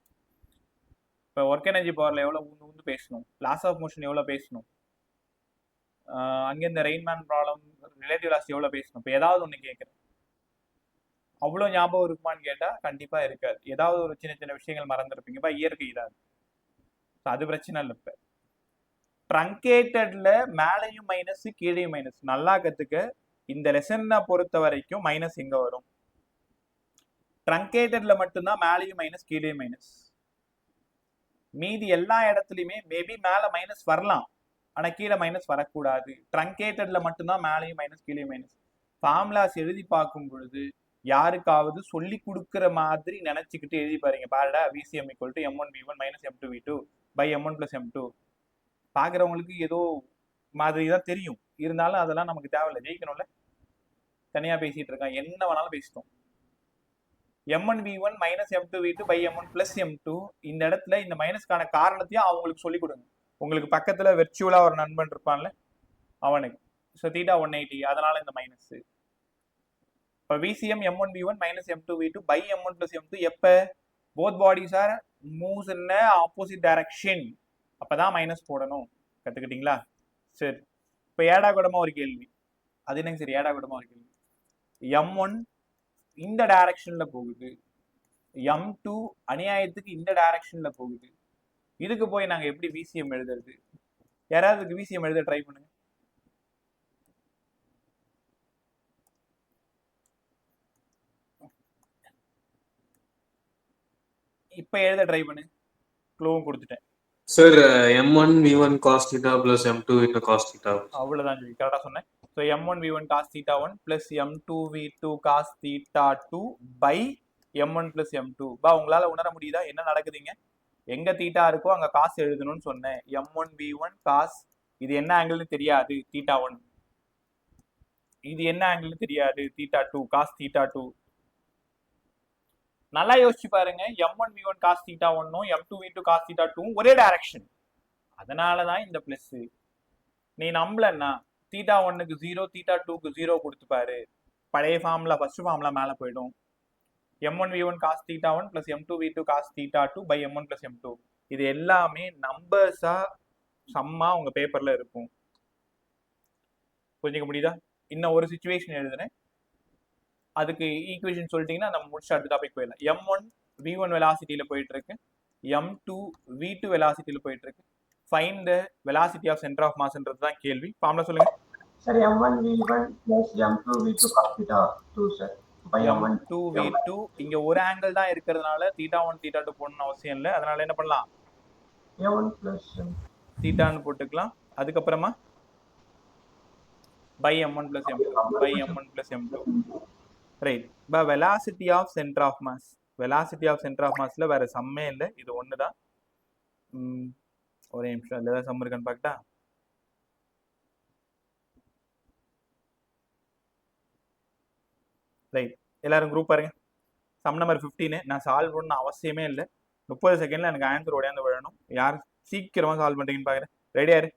இப்போ ஒர்க் எனர்ஜி பவர்ல எவ்வளவு ஊந்து பேசணும், லாஸ் ஆஃப் மோஷன் எவ்வளவு பேசணும், அங்க இந்த ரெயின்மேன் ப்ராப்ளம் ரிலேட்டிவ் வெலாசிட்டி எவ்வளவு பேசணும். இப்போ ஏதாவது ஒண்ணு கேட்குறேன், அவ்வளோ ஞாபகம் இருக்குமான்னு கேட்டா கண்டிப்பா இருக்காது. ஏதாவது ஒரு சின்ன சின்ன விஷயங்கள் மறந்துருப்பீங்கப்பா, இயற்கை இதாது, அது பிரச்சனை இல்லை. இப்போ ட்ரங்கேட்டட்ல மேலையும் மைனஸ் கீழையும் மைனஸ் நல்லா கத்துக்க. இந்த லெசனை பொறுத்த வரைக்கும் மைனஸ் எங்க வரும்? ட்ரங்கேட்டட்ல மட்டும்தான் மேலையும் மைனஸ் கீழையும் மைனஸ். மீதி எல்லா இடத்துலையுமே மேபி மேல மைனஸ் வரலாம், ஆனா கீழே மைனஸ் வரக்கூடாது. ட்ரங்கேட்டட்ல மட்டும்தான் மேலையும் மைனஸ் கீழையும் மைனஸ். ஃபார்முலாஸ் எழுதி பார்க்கும் பொழுது யாருக்காவது சொல்லி கொடுக்குற மாதிரி நினைச்சுக்கிட்டு எழுதி பாருங்க. பாருடா விசிஎம் equal to M1 V1 minus M2 V2 by M1 plus M2. பாக்குறவங்களுக்கு ஏதோ மாதிரி தான் தெரியும், இருந்தாலும் அதெல்லாம் நமக்கு தேவையில்லை, ஜெயிக்கணும்ல. தனியா பேசிட்டு இருக்கான், என்ன வேணாலும் பேசிட்டோம். M1 V1 minus M2 V2 by M1 plus M2. இந்த இடத்துல இந்த மைனஸ்க்கான காரணத்தையும் அவங்களுக்கு சொல்லிக் கொடுங்க. உங்களுக்கு பக்கத்துல வெர்ச்சுவலா ஒரு நண்பன் இருப்பான்ல, அவனுக்கு ஸோ தீட்டா 180, அதனால இந்த மைனஸ். இப்போ VCM M1 V1 minus M2 V2 by M1 plus M2 எப்ப both bodies R moves in opposite direction, அப்பதான் மைனஸ் போடணும். கத்துக்கிட்டீங்களா? சரி, இப்போ ஏடா கூடமா ஒரு கேள்வி. அது என்னங்க சரி, ஏடா கூடமா ஒரு கேள்வி. M1 இந்த டைரக்ஷன்ல போகுது, M2 அநியாயத்துக்கு இந்த டைரக்ஷன்ல போகுது. இதுக்கு போய் நாங்க எப்படி விசிஎம் எழுதுறது? யாராவது விசிஎம் எழுத ட்ரை பண்ணுங்க. இப்ப எழுத ட்ரை பண்ணு, க்ளூவும் கொடுத்துட்டேன். Sir M1 V1 cos theta plus M2 V2 cos theta. அவ்வளவுதான் சொல்லி கரெக்டா சொன்னேன். So M1 V1 cos theta 1 plus M2 V2 cos theta 2 by M1 plus M2. பா உங்களால உணர முடியுதா என்ன நடக்குதுங்க? எங்க தீட்டா இருக்கோ அங்க காசு எழுதணும்னு சொன்னேன். M1 V1 காஸ், இது என்ன ஆங்கிள்னு தெரியாது, தீட்டா 1. இது என்ன ஆங்கிள்னு தெரியாது, தீட்டா 2, காஸ் தீட்டா 2. நல்லா யோசிச்சு பாருங்க, M1 V1 cos theta 1 M2 V2 cos theta 2 ஒரே டைரக்ஷன், அதனாலதான் இந்த பிளஸ். நீ நம்பலன்னா தீட்டா 1க்கு 0 தீட்டா 2க்கு 0 கொடுத்து பாரு, பழைய ஃபார்முலா ஃபர்ஸ்ட் ஃபார்முலா மேல போயிடும். M1 V1 cos theta 1 plus M2 V2 cos theta 2 by M1 plus M2. இது எல்லாமே நம்பர்ஸா சம்மா உங்க பேப்பர்ல இருக்கும். புரிஞ்சுக்க முடியுதா? இன்னும் ஒரு சிச்சுவேஷன் எழுதுறேன், அதுக்கு ஈக்குவேஷன் சொல்லிட்டீங்கன்னா நம்ம முடிச்சு அடுத்த டாபிக் போயிடலாம். M1 V1 வெலாசிட்டியில போயிட்டு இருக்கு, M2 V2 வெலாசிட்டியில போயிட்டு இருக்கு. Find the velocity of centre of மாஸ்ன்றது தான் கேள்வி. ஃபார்முலா சொல்லுங்க. Sir M1 V1 plus M2 V2 cos theta 2 sir by M2 V2 இங்க ஒரு ஆங்கிள் தான் இருக்கிறதுனால தீட்டா 1 தீட்டா 2 போடணும்னு அவசியம் இல்லை, அதனால என்ன பண்ணலாம், M1 plus தீட்டான்னு போட்டுக்கலாம். அதுக்கப்புறமா by M1 plus M2 by M1 plus M2. Right. இப்போ velocity of centre of mass, velocity of centre of மாஸ்ல வேற சம்மே இல்லை, இது ஒன்று தான். ஒரே நிமிஷம், அதில் ஏதாவது சம் இருக்கான்னு பார்க்கட்டா? ரைட், எல்லாரும் குரூப் பாருங்க. சம் நம்பர் 15 நான் சால்வ் பண்ண அவசியமே இல்லை, 30 செகண்ட்ல எனக்கு ஆன்சர் உடையாந்து விழணும். யார் சீக்கிரமா சால்வ் பண்ணுறீங்கன்னு பார்க்குறேன். ரெடியா இரு.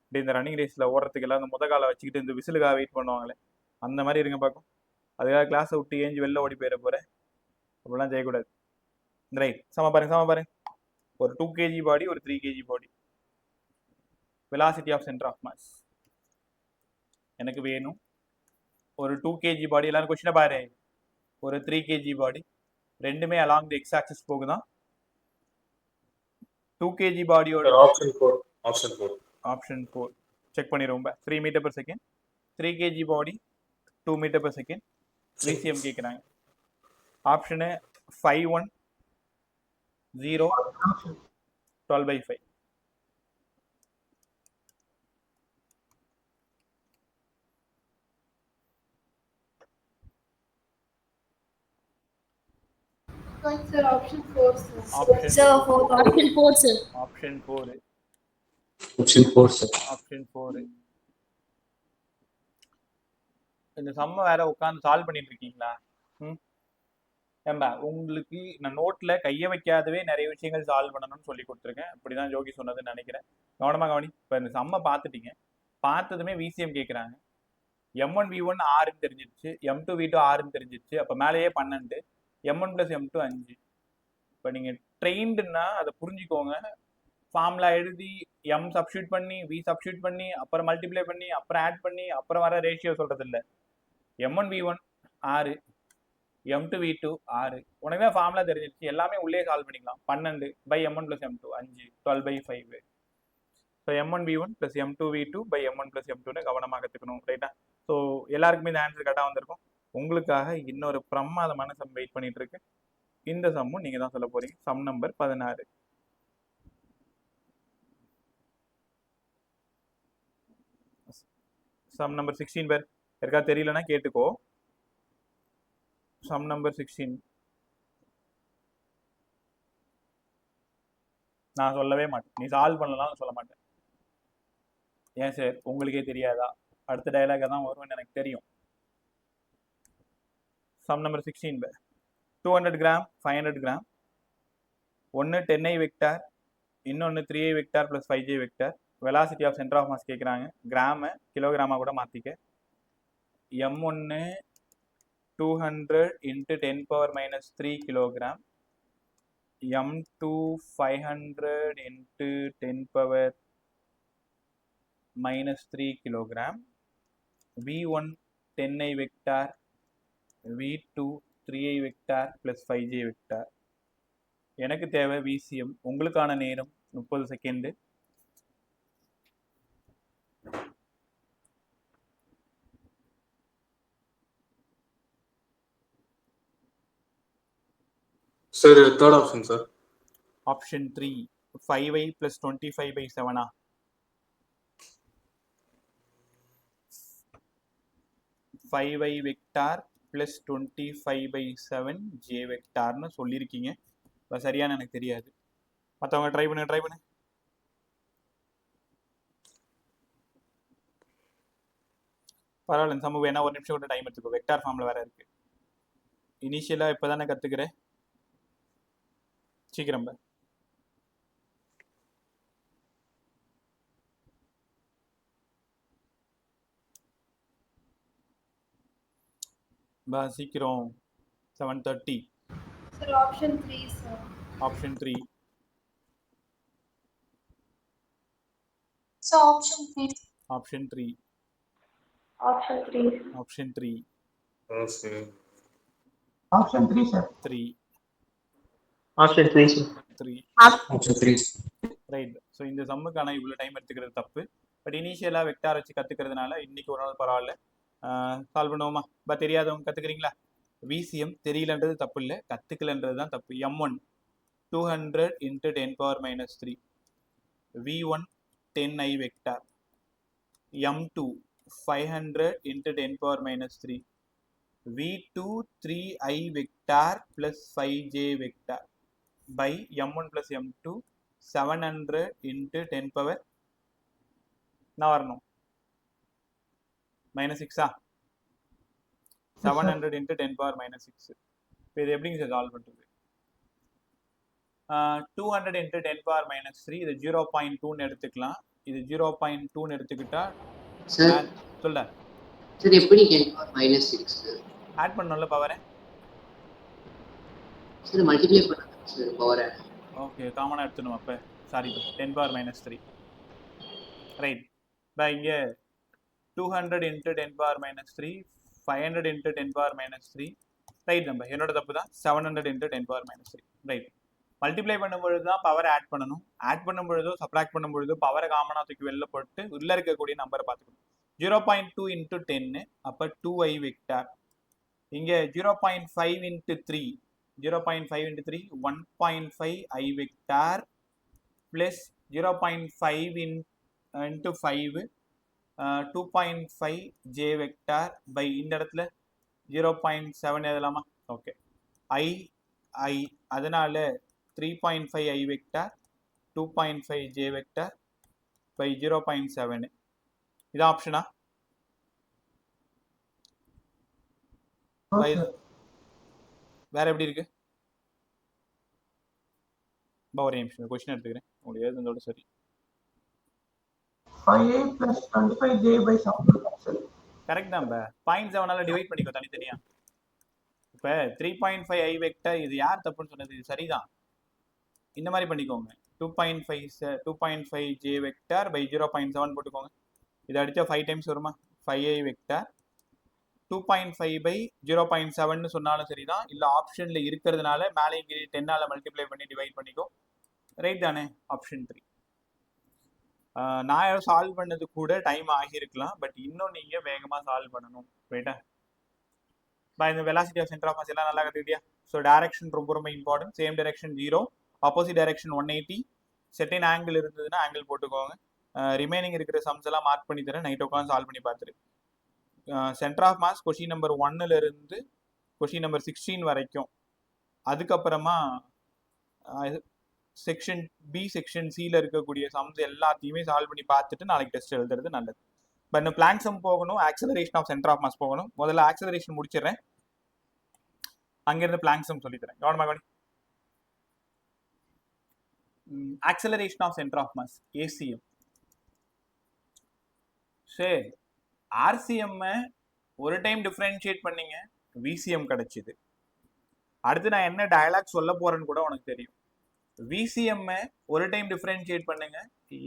இப்படி இந்த ரன்னிங் ரேஸ்ல ஓடுறதுக்கு எல்லாம் அந்த காலை வச்சுக்கிட்டு இந்த விசிலுக்காக வெயிட் பண்ணுவாங்களே, அந்த மாதிரி இருங்க பார்க்கும். அதுக்காக கிளாஸை விட்டு ஏஞ்சி வெளில ஓடி போயிட போறேன், அப்படிலாம் செய்யக்கூடாது. ரைட், சம பாருங்க. ஒரு 2 kg பாடி, ஒரு 3 kg body. Velocity of centre of mass எனக்கு வேணும். ஒரு 2 kg பாடி, எல்லாரும் கொஸ்டினை பாரு. ஒரு 3 kg பாடி, ரெண்டுமே அலாங் தி எக்ஸ் ஆக்சிஸ் போகுதான். 2 kg பாடியோட ஆப்ஷன் 4 செக் பண்ணிடுவோம். 3 metre per second, 3 kg body 2 metre per second. VCM கேட்குறாங்க. Option 5 1 0 12/5. Sir, option 4, sir. Option Sir, option 4, sir. Option 4. Option 4 sir. Option 4. இந்த சம்ம வேற உட்காந்து சால்வ் பண்ணிட்டு இருக்கீங்களா? ஏம்பா உங்களுக்கு நான் நோட்ல கைய வைக்காதவே நிறைய விஷயங்கள் சால்வ் பண்ணணும்னு சொல்லி கொடுத்துருக்கேன். அப்படிதான் ஜோகி சொன்னதுன்னு நினைக்கிறேன். கவனமா கவனி. இப்போ இந்த சம்ம பார்த்துட்டீங்க, பார்த்ததுமே விசிஎம் கேட்குறாங்க. M1 V1 6ன்னு தெரிஞ்சிருச்சு, M2 V2 6ன்னு தெரிஞ்சிருச்சு, அப்போ மேலேயே 12, M1 plus M2 5. இப்போ நீங்கள் ட்ரெயின்டுன்னா அதை புரிஞ்சுக்கோங்க. ஃபார்முலா எழுதி எம் சப்ஸ்டியூட் பண்ணி வி சப்ஸ்டியூட் பண்ணி அப்புறம் மல்டிப்ளை பண்ணி அப்புறம் ஆட் பண்ணி அப்புறம் வர ரேஷியோ சொல்றது இல்லை. M1 V1 6, M2 V2 6. உனக்கு தான் ஃபார்முலா தெரிஞ்சிருச்சு, எல்லாமே உள்ளே சால்வ் பண்ணிக்கலாம். 12 by M1 plus M2 5, 12 by 5. So M1 V1 plus M2 V2 by M1 plus M2ன்னு கவனமாக கற்றுக்கணும். ரைட்டா? ஸோ எல்லாருக்குமே இந்த ஆன்சர் கரெக்டாக வந்திருக்கும். உங்களுக்காக இன்னொரு பிரமாதமான சம் வெயிட் பண்ணிட்டு இருக்கு. இந்த சம்மும் நீங்க தான் சொல்ல போறீங்க. Sum number 16. சம் நம்பர் 16 பேர் இருக்கா தெரியலன்னா கேட்டுக்கோ. சம் நம்பர் 16 நான் சொல்லவே மாட்டேன், நீ சால்வ் பண்ணலாம் சொல்ல மாட்டேன். ஏன் சார் உங்களுக்கே தெரியாதா? அடுத்த டயலாக தான் வரும்னு எனக்கு தெரியும். சம் நம்பர் 16 பேர் 200 கிராம் 500 கிராம், ஒன்று 10i வெக்டார், இன்னொன்று 3i vector plus 5j vector. Velocity of centre of mass கேட்குறாங்க. கிராம கிலோகிராமா கூட மாற்றிக்க. M1 200 into 10 power minus 3 kilogram, M2 500 into 10 power minus 3 kilogram, V1 10i vector, V2 3i vector plus 5j vector. எனக்கு தேவை VCM. உங்களுக்கான நேரம் 30 second. Sir, third option, sir. Option 3, 5i plus 25 by 7. 5i vector plus 25 by 7 j vectorன்னு சொல்லியிருக்கீங்க. சரியான எனக்கு தெரியாது. மற்றவங்க try பண்ணு. பரவாயில்ல, சமூக வேணா ஒரு நிமிஷம் கூட டைம் எடுத்துக்கோ. வெக்டார் ஃபார்ம்ல வேற இருக்கு. இனிஷியலாக இப்போ தானே கற்றுக்கிறேன், சீக்கிரம் சீக்கிரம். 7:30. Sir option 3 sir. Option 3. Sir option 3. Option 3. Option 3. Option 3. Okay. Option 3, sir. 3. Option 3, sir. 3. Option 3. Right. So இந்த சம்முக்கான இவ்வளோ டைம் எடுத்துக்கிறது தப்பு. பட் இனிஷியலாக வெக்டார் வச்சு கற்றுக்கிறதுனால இன்னைக்கு ஒரு நாள் பரவாயில்ல, சால்வ் பண்ணுவோமா? பட் தெரியாதவங்க கற்றுக்கிறீங்களா? VCM தெரியலன்றது தப்பு இல்லை, கற்றுக்கலன்றது தான் தப்பு. M1 200 into 10 power minus 3, V1 10i vector, M2 500 into 10 power minus 3, V2 3i vector plus 5j vector by M1 plus M2 700 into 10 power நான் வரணும் -6. 700 into 10 power minus 6. இப்போ இது எப்படிங்க சார் சால்வ் பண்ணுறது? 200 into 10 power minus 3, இது 0.2ன்னு எடுத்துக்கலாம். இது 0.2ன்னு எடுத்துக்கிட்டா சார் சொல்ல சார் எப்படி 10 பவர் மைனஸ் 6 ஆட் பண்ணணும்ல பவரை. சார் மல்டிப்ளை பண்ணுங்க சார் பவரை. ஓகே, காமனாக எடுத்துணும். அப்போ சாரி 10 power minus 3. ரைட். இப்போ இங்கே 200 into 10 power minus 3, 500 into 10 power minus 3. Right. நம்ம என்னோட தப்பு தான். 700 into 10 power minus 3. Right. Multiply பண்ணும்பொழுது தான் பவரை ஆட் பண்ணணும். ஆட் பண்ணும்பொழுதோ சப்ராக்ட் பண்ணும்பொழுதோ பவரை காமனாக தூக்கி வெளில போட்டு உள்ளே இருக்கக்கூடிய நம்பரை பார்த்துக்கணும். 0.2 into 10, அப்போ 2i வெக்டார். இங்கே 0.5 into 3, 0.5 into 3 1.5i vector plus 0.5 into 5 2.5j vector by இந்த இடத்துல 0.7 எழுதலாமா? ஓகே. I அதனால 3.5i vector 2.5j vector by 0.7. இது ஆப்ஷனா? வேற எப்படி இருக்கு? ஒரே நிமிஷம் கொஸ்டின் எடுத்துக்கிறேன், உங்களுக்கு எழுதுனதோட சரி. 5a plus 25j by 7. Correct தான். 0.7ஆல டிவைட் பண்ணிக்கோ தனித்தனியா. இப்போ 3.5i வெக்டர் இது யார் தப்புன்னு சொன்னது? இது சரிதான். இந்த மாதிரி பண்ணிக்கோங்க. 2.5 j வெக்டார் பை 0.7 போட்டுக்கோங்க. இதை அடிச்சா 5 டைம்ஸ் வருமா? 5i வெக்டார் 2.5 பை 0.7 சொன்னாலும் சரிதான், இல்லை ஆப்ஷன்ல இருக்கிறதுனால மேலே 10ஆல மல்டிப்ளை பண்ணி டிவைட் பண்ணிக்கோ. ரைட் தானே? ஆப்ஷன் 3. நான் சால்வ் பண்ணது கூட டைம் ஆகியிருக்கலாம், பட் இன்னும் நீங்க வேகமா சால்வ் பண்ணணும். ரைட்டா? இந்த velocity of centre of mass எல்லாம் நல்லா கத்துக்கிட்டியா? ஸோ டைரக்ஷன் ரொம்ப ரொம்ப important. Same direction 0, opposite direction 180, செட்டின் ஆங்கிள் இருந்ததுன்னா ஆங்கிள் போட்டுக்கோங்க. ரிமைனிங் இருக்கிற சம்ஸ் எல்லாம் மார்க் பண்ணி தரேன், நைட் உட்காந்து சால்வ் பண்ணி பார்த்துரு. Centre of mass question number 1ல இருந்து கொஷின் நம்பர் 16 வரைக்கும், அதுக்கப்புறமா செக்ஷன் பி செக்ஷன் சியில் இருக்கக்கூடிய சம்ஸ் எல்லாத்தையுமே சால்வ் பண்ணி பார்த்துட்டு நாளைக்கு டெஸ்ட் எழுதுறது நல்லது. பட் இந்த பிளாங்க் சம் போகணும், acceleration of centre of mass போகணும். முதல்ல ஆக்சலரேஷன் முடிச்சிடுறேன், அங்கிருந்து பிளாங்க் சம் சொல்லித்தரேன். கவனமா கவனி. Acceleration of centre of mass ACM. சரி, ஆர்சிஎம் ஒரு டைம் டிஃபரன்ஷியேட் பண்ணீங்க, விசிஎம் கிடைச்சிது. அடுத்து நான் என்ன டயலாக் சொல்ல போறேன்னு கூட உனக்கு தெரியும். விசிஎம் ஒரு டைம் டிஃபரன்ஷியேட் பண்ணுங்க,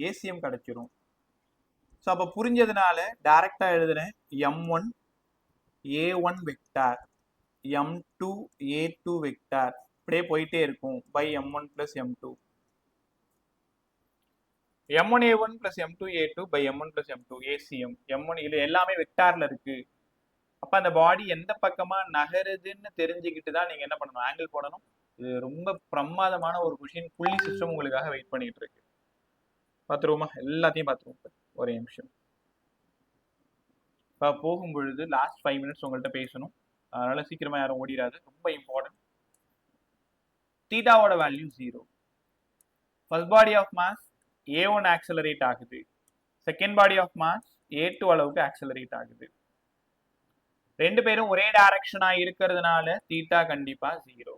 ஏசிஎம் கிடைச்சிரும். ஸோ அப்போ புரிஞ்சதுனால டைரக்டா எழுதுறேன். m1 a1 vector, m2 a2 vector, இப்படியே போயிட்டே இருக்கும் by m1 plus m2. m1 a1 plus m2 a2 by m1 plus m2 ACM. m1 இது எல்லாமே வெக்டார்ல இருக்கு. அப்ப அந்த பாடி எந்த பக்கமா நகருதுன்னு தெரிஞ்சுக்கிட்டு தான் நீங்க என்ன பண்ணணும், ஆங்கிள் போடணும். இது ரொம்ப பிரமாதமான ஒரு கொஷின். புள்ளி சிஸ்டம் உங்களுக்காக வெயிட் பண்ணிட்டு இருக்கு. பார்த்துருவோமா? எல்லாத்தையும் பார்த்துருவோம். ஒரே நிமிஷம். இப்போ போகும்பொழுது லாஸ்ட் 5 மினிட்ஸ் உங்கள்கிட்ட பேசணும், அதனால சீக்கிரமா யாரும் ஓடிடாது, ரொம்ப இம்பார்ட்டன்ட். தீட்டாவோட value 0. First body of mass a1 accelerate ஆகுது, second body of mass a2 அளவுக்கு ஆக்சலரேட் ஆகுது. ரெண்டு பேரும் ஒரே டைரக்ஷனா இருக்கிறதுனால தீட்டா கண்டிப்பா 0.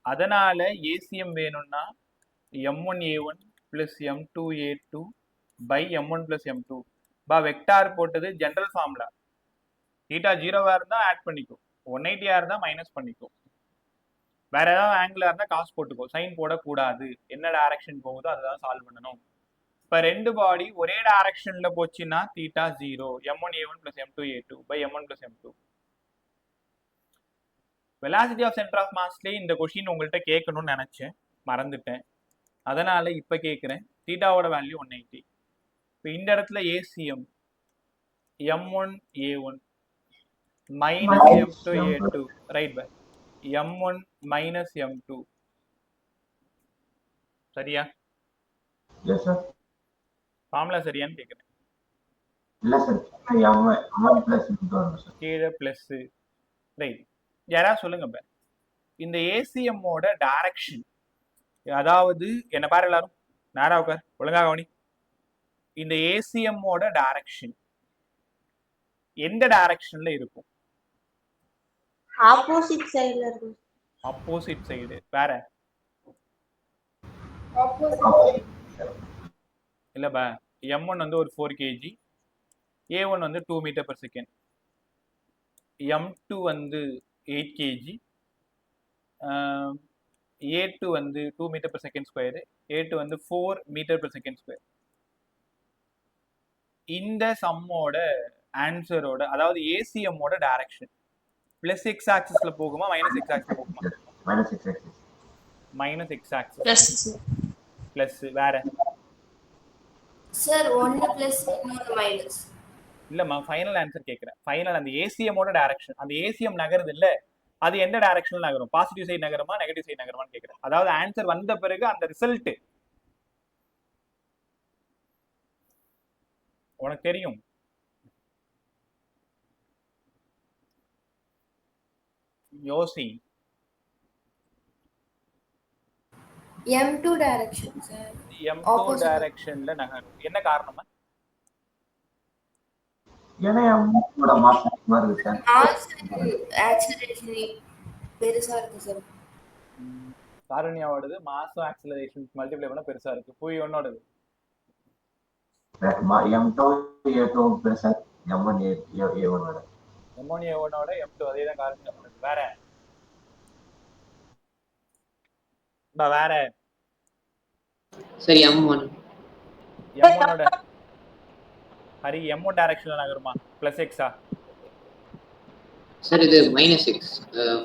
அதனால ஏசிஎம் வேணும்னா m1 a1 plus m2 a2 by m1 plus m2. பா வெக்டார் போட்டது ஜெனரல் ஃபார்முலா. தீட்டா 0வா இருந்தா ஆட் பண்ணிக்கோ, 180ஆ இருந்தா மைனஸ் பண்ணிக்கோ, வேற ஏதாவது ஆங்கிளா இருந்தா காசு போட்டுக்கோ, சைன் போடக்கூடாது. என்ன டைரக்ஷன் போகுதோ அதுதான் சால்வ் பண்ணணும். இப்ப ரெண்டு பாடி ஒரே டைரக்ஷன்ல போச்சுன்னா theta 0, m1 a1 plus m2 a2 by m1 plus m2. Velocity of centre of மாஸ்லேயே இந்த கொஷின் உங்கள்கிட்ட கேட்கணும்னு நினைச்சேன், மறந்துட்டேன். அதனால இப்ப கேட்கிறேன். தீட்டாவோட வேல்யூ 180. இப்போ இந்த இடத்துல ACM m1 a1 minus m2 a2, right by m1 minus m2. சரியா? Yes sir. ஃபார்முலா சரியான்னு கேட்குறேன். இல்ல சார், m1 பிளஸ் m2 கீழே பிளஸ். ரைட், யாராவது சொல்லுங்க. இந்த ஏசிஎம்மோட டைரக்ஷன், அதாவது என்ன பாரு எல்லாரும், நேரா உட்கார், ஒழுங்கா கவனி. இந்த ஏசிஎம்மோட டைரக்ஷன் எந்த டைரக்ஷன்ல இருக்கும்? ஆப்போசிட் சைடுல இருக்கும். Opposite side. வேற இல்லப்பா, m1 வந்து ஒரு 4 kg, a1 வந்து 2 மீட்டர் per செகண்ட், m2 வந்து 8 kg, a2 வந்து 2 metre per second square, a2 வந்து 4 மீட்டர் per செகண்ட் ஸ்கொயர். இந்த சம்மோட ஆன்சரோட, அதாவது ஏசிஎம்மோட டைரக்ஷன் பிளஸ் எக்ஸ் ஆக்சிஸ்ல போகுமா மைனஸ் எக்ஸ் ஆக்சிஸ் போகுமா? Minus X axis. Minus X axis plus. வேற சார் 1 பிளஸ் இன்னொரு மைனஸ். இல்லம்மா, ஃபைனல் ஆன்சர் கேட்குறேன். ஃபைனல் அந்த ஏசிஎம்மோட டைரக்ஷன், அந்த ஏசிஎம் நகருது இல்ல, அது எந்த டைரக்ஷன்ல நகரும்? பாசிட்டிவ் சைடு நகருமா நெகட்டிவ் சைடு நகருமான்னு கேட்குறேன். அதாவது ஆன்சர் வந்த பிறகு அந்த ரிசல்ட் உனக்கு தெரியும். யோசி. m2 direction sir. m2 டைரக்ஷன்ல நகரும். என்ன காரணமா? ஏன்னா m1ஓட மாஸ் வருது சார். மாஸ் ஆக்சலரேஷன் பெருசா இருக்கு சார். காரணியாவோடது மாஸும் ஆக்சலரேஷன் மல்டிப்ளை பண்ண பெருசா இருக்கு. புய் ஒன்னோடது m2 a2 பெருசா, m1 a1ஓட. m1 a1ஓட m2 அதே தான் காரணியாவோடது. வேற வேற சார் M1 M1ஓட ஹரி M1 டைரக்ஷன்ல நகருமா பிளஸ் எக்ஸா சார் இது -x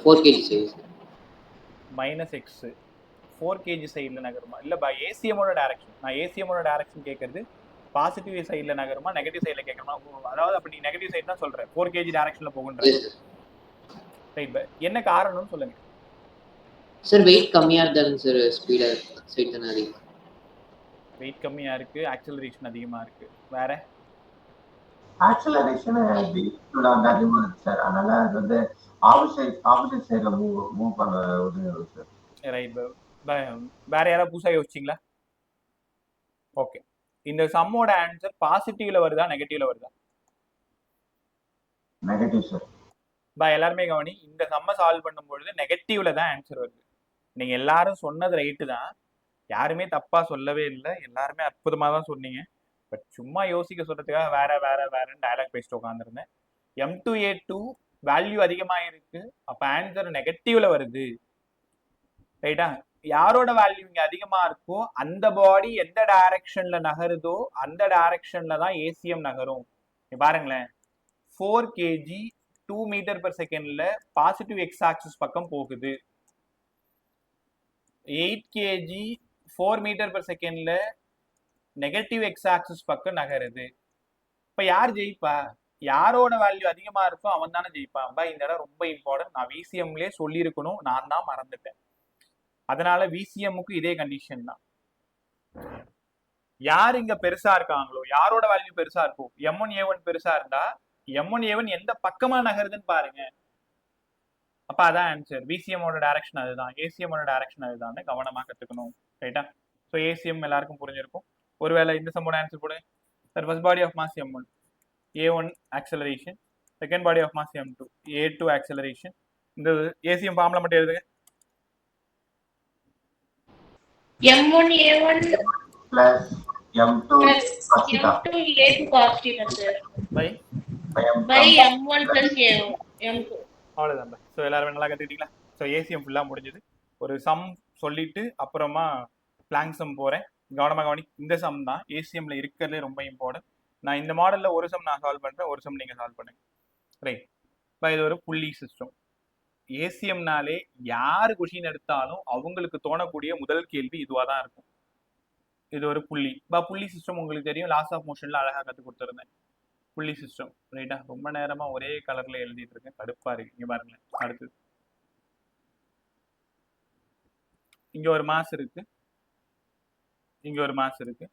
4 kg size minus X 4 kg சைடில் நகருமா இல்லை பா ஏசிஎம்மோட டைரக்ஷன் நான் ஏசிஎம்மோட டைரக்ஷன் கேட்கறது பாசிட்டிவ் சைடில் நகருமா நெகட்டிவ் சைடில் கேட்கணுமா அதாவது அப்படி நீ நெகட்டிவ் சைடு தான் சொல்கிறேன் 4 kg டைரக்ஷனில் போகுன்ற ரைட் பா என்ன காரணம்னு சொல்லுங்க சார் வெயிட் கம்மியா இருந்தாலும் சார் ஸ்பீடா சைடு தானே அதிகம் வெயிட் கம்மியாக இருக்குது ஆக்சலரேஷன் அதிகமாக இருக்குது வேற ஆக்சலரேஷன் வீட்டோட வந்து அதிகமாக இருக்கு சார். அதனால அது வந்து ஆப்போசிட் சைடில் மூவ் பண்ண உதவி சார். ரைட் வேற யாராவது புதுசாக யோசிச்சிங்களா ஓகே இந்த சம்மோட ஆன்சர் பாசிட்டிவ்ல வருதா நெகட்டிவ்ல வருதா நெகட்டிவ் சார். பா எல்லாருமே கவனி இந்த சம்ம சால்வ் பண்ணும்பொழுது நெகட்டிவ்ல தான் ஆன்சர் வருது நீங்க எல்லாரும் சொன்னது ரைட்டு தான் யாருமே தப்பா சொல்லவே இல்லை எல்லாருமே அற்புதமாக தான் சொன்னீங்க பட் சும்மா யோசிக்க சொல்றதுக்காக வேறன்னு டயலாக் பேசிட்டு உட்காந்துருந்தேன் M2A2 வேல்யூ அதிகமாக இருக்கு அப்ப ஆன்சர் நெகட்டிவ்ல வருது ரைட்டா யாரோட வேல்யூ இங்க அதிகமா இருக்கோ அந்த பாடி எந்த டைரக்ஷன்ல நகருதோ அந்த டைரக்ஷன்ல தான் ஏசிஎம் நகரும் பாருங்களேன் 4 kg 2 மீட்டர் per செகண்ட்ல பாசிட்டிவ் எக்ஸ் ஆக்சிஸ் பக்கம் போகுது 8 kg 4 மீட்டர் per செகண்ட்ல நெகட்டிவ் எக்ஸ் ஆக்சிஸ் பக்கம் நகருது இப்ப யார் ஜெயிப்பா யாரோட வேல்யூ அதிகமா இருக்கோ அவன் தானே ஜெயிப்பான் பா இந்த இடம் ரொம்ப இம்பார்ட்டன்ட் நான் விசிஎம்லயே சொல்லியிருக்கணும் நான் தான் மறந்துட்டேன் அதனால விசிஎம்முக்கு இதே கண்டிஷன் தான் யார் இங்க பெருசா இருக்காங்களோ யாரோட வேல்யூ பெருசா இருக்கும் M1A1 பெருசா இருந்தா M1A1 எந்த பக்கமா நகருதுன்னு பாருங்க அப்ப அதான் ஆன்சர் விசிஎம்மோட டைரக்ஷன் அதுதான் ஏசிஎம்மோட டைரக்ஷன் அதுதான் கவனமா கத்துக்கணும் ரைட்டா ஸோ ஏசிஎம் எல்லாருக்கும் புரிஞ்சிருக்கும் ஒருவேளை இந்த சம்மோட ஆன்சர் போடுங்க sir first body of mass M1 A1 acceleration second body of mass M2 A2 acceleration இந்த ஏசிஎம் ஃபார்முலா மட்டும் எழுதுங்க M1A1 plus M2 plus cos theta M2A2 cos theta sir by by M1 plus M2 அவ்வளோதான் by so எல்லாருமே நல்லா கற்றுக்கிட்டீங்களா so ACM ஃபுல்லாக முடிஞ்சது ஒரு some சொல்லிட்டு அப்புறமா பிளாங்க் சம் போகிறேன் கவனமாக கவனி இந்த சம் தான் ஏசிஎம்ல இருக்கிறதுலே ரொம்ப இம்பார்ட்டன்ட் நான் இந்த மாடலில் ஒரு சம் நான் சால்வ் பண்ணுறேன் ஒரு சம் நீங்கள் சால்வ் பண்ணுங்க ரைட் இப்போ இது ஒரு புள்ளி சிஸ்டம் ஏசிஎம்னாலே யார் கொஷின் எடுத்தாலும் அவங்களுக்கு தோணக்கூடிய முதல் கேள்வி இதுவாக தான் இருக்கும் இது ஒரு புள்ளி புள்ளி சிஸ்டம் உங்களுக்கு தெரியும் லாஸ் ஆஃப் மோஷன்ல அழகாக கற்றுக் கொடுத்துருந்தேன் புள்ளி சிஸ்டம் ரைட்டா ரொம்ப நேரமா ஒரே கலர்ல எழுதிட்டு இருக்கேன் கடுப்பா இருக்கு இங்க பாருங்களேன் அடுத்தது இங்க ஒரு மாஸ் இருக்கு இங்க ஒரு மாஸ் இருக்கு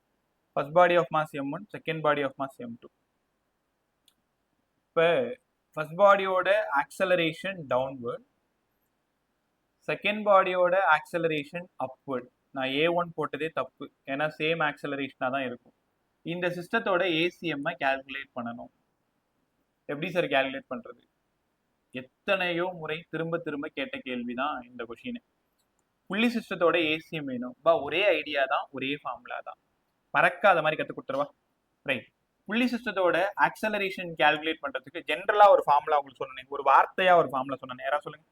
first body of mass M1 second body of mass M2 இப்போ ஃபர்ஸ்ட் பாடியோட ஆக்சலரேஷன் டவுன்வர்ட் செகண்ட் பாடியோட ஆக்சலரேஷன் அப்வர்ட் நான் A1 போட்டதே தப்பு ஏன்னா சேம் ஆக்சலரேஷனாக தான் இருக்கும் இந்த சிஸ்டத்தோட ஏசிஎம்ஐ கால்குலேட் பண்ணணும் எப்படி சார் கால்குலேட் பண்றது எத்தனையோ முறை திரும்ப திரும்ப கேட்ட கேள்விதான் இந்த கொஷின் புள்ளி சிஸ்டத்தோட ஏசிஎம் வேணும் ஒரே ஐடியா தான் ஒரே ஃபார்முலா தான் மறக்காத மாதிரி கற்றுக் கொடுத்துருவா ரைட் புள்ளி சிஸ்டத்தோட ஆக்சலரேஷன் கால்குலேட் பண்றதுக்கு ஜென்ரலா ஒரு ஃபார்முலா உங்களுக்கு சொன்னேன் ஒரு வார்த்தையா ஒரு ஃபார்முலா சொன்னேன் யாரா சொல்லுங்க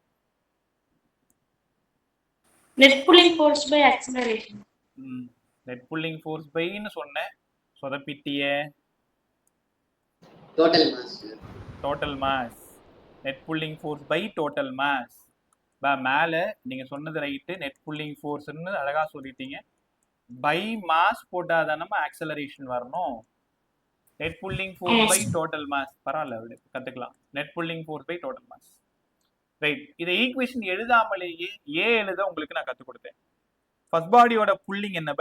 net pulling force by acceleration net pulling force by ன்னு சொன்னேன் சொதப்பிட்டியே total mass net pulling force by total mass மேல நீங்க சொன்னது ரைட்டு net pulling forceன்னு அழகா சொல்லிட்டீங்க பை மாஸ் போட்டாதான் நம்ம ஆக்சலரேஷன் வரணும் net pulling force by total mass பரவாயில்ல கத்துக்கலாம் net pulling force by total mass right இதை ஈக்குவேஷன் எழுதாமலேயே ஏ எழுத உங்களுக்கு நான் கற்றுக் கொடுத்தேன் ஃபர்ஸ்ட் பாடியோட புல்லிங் என்ன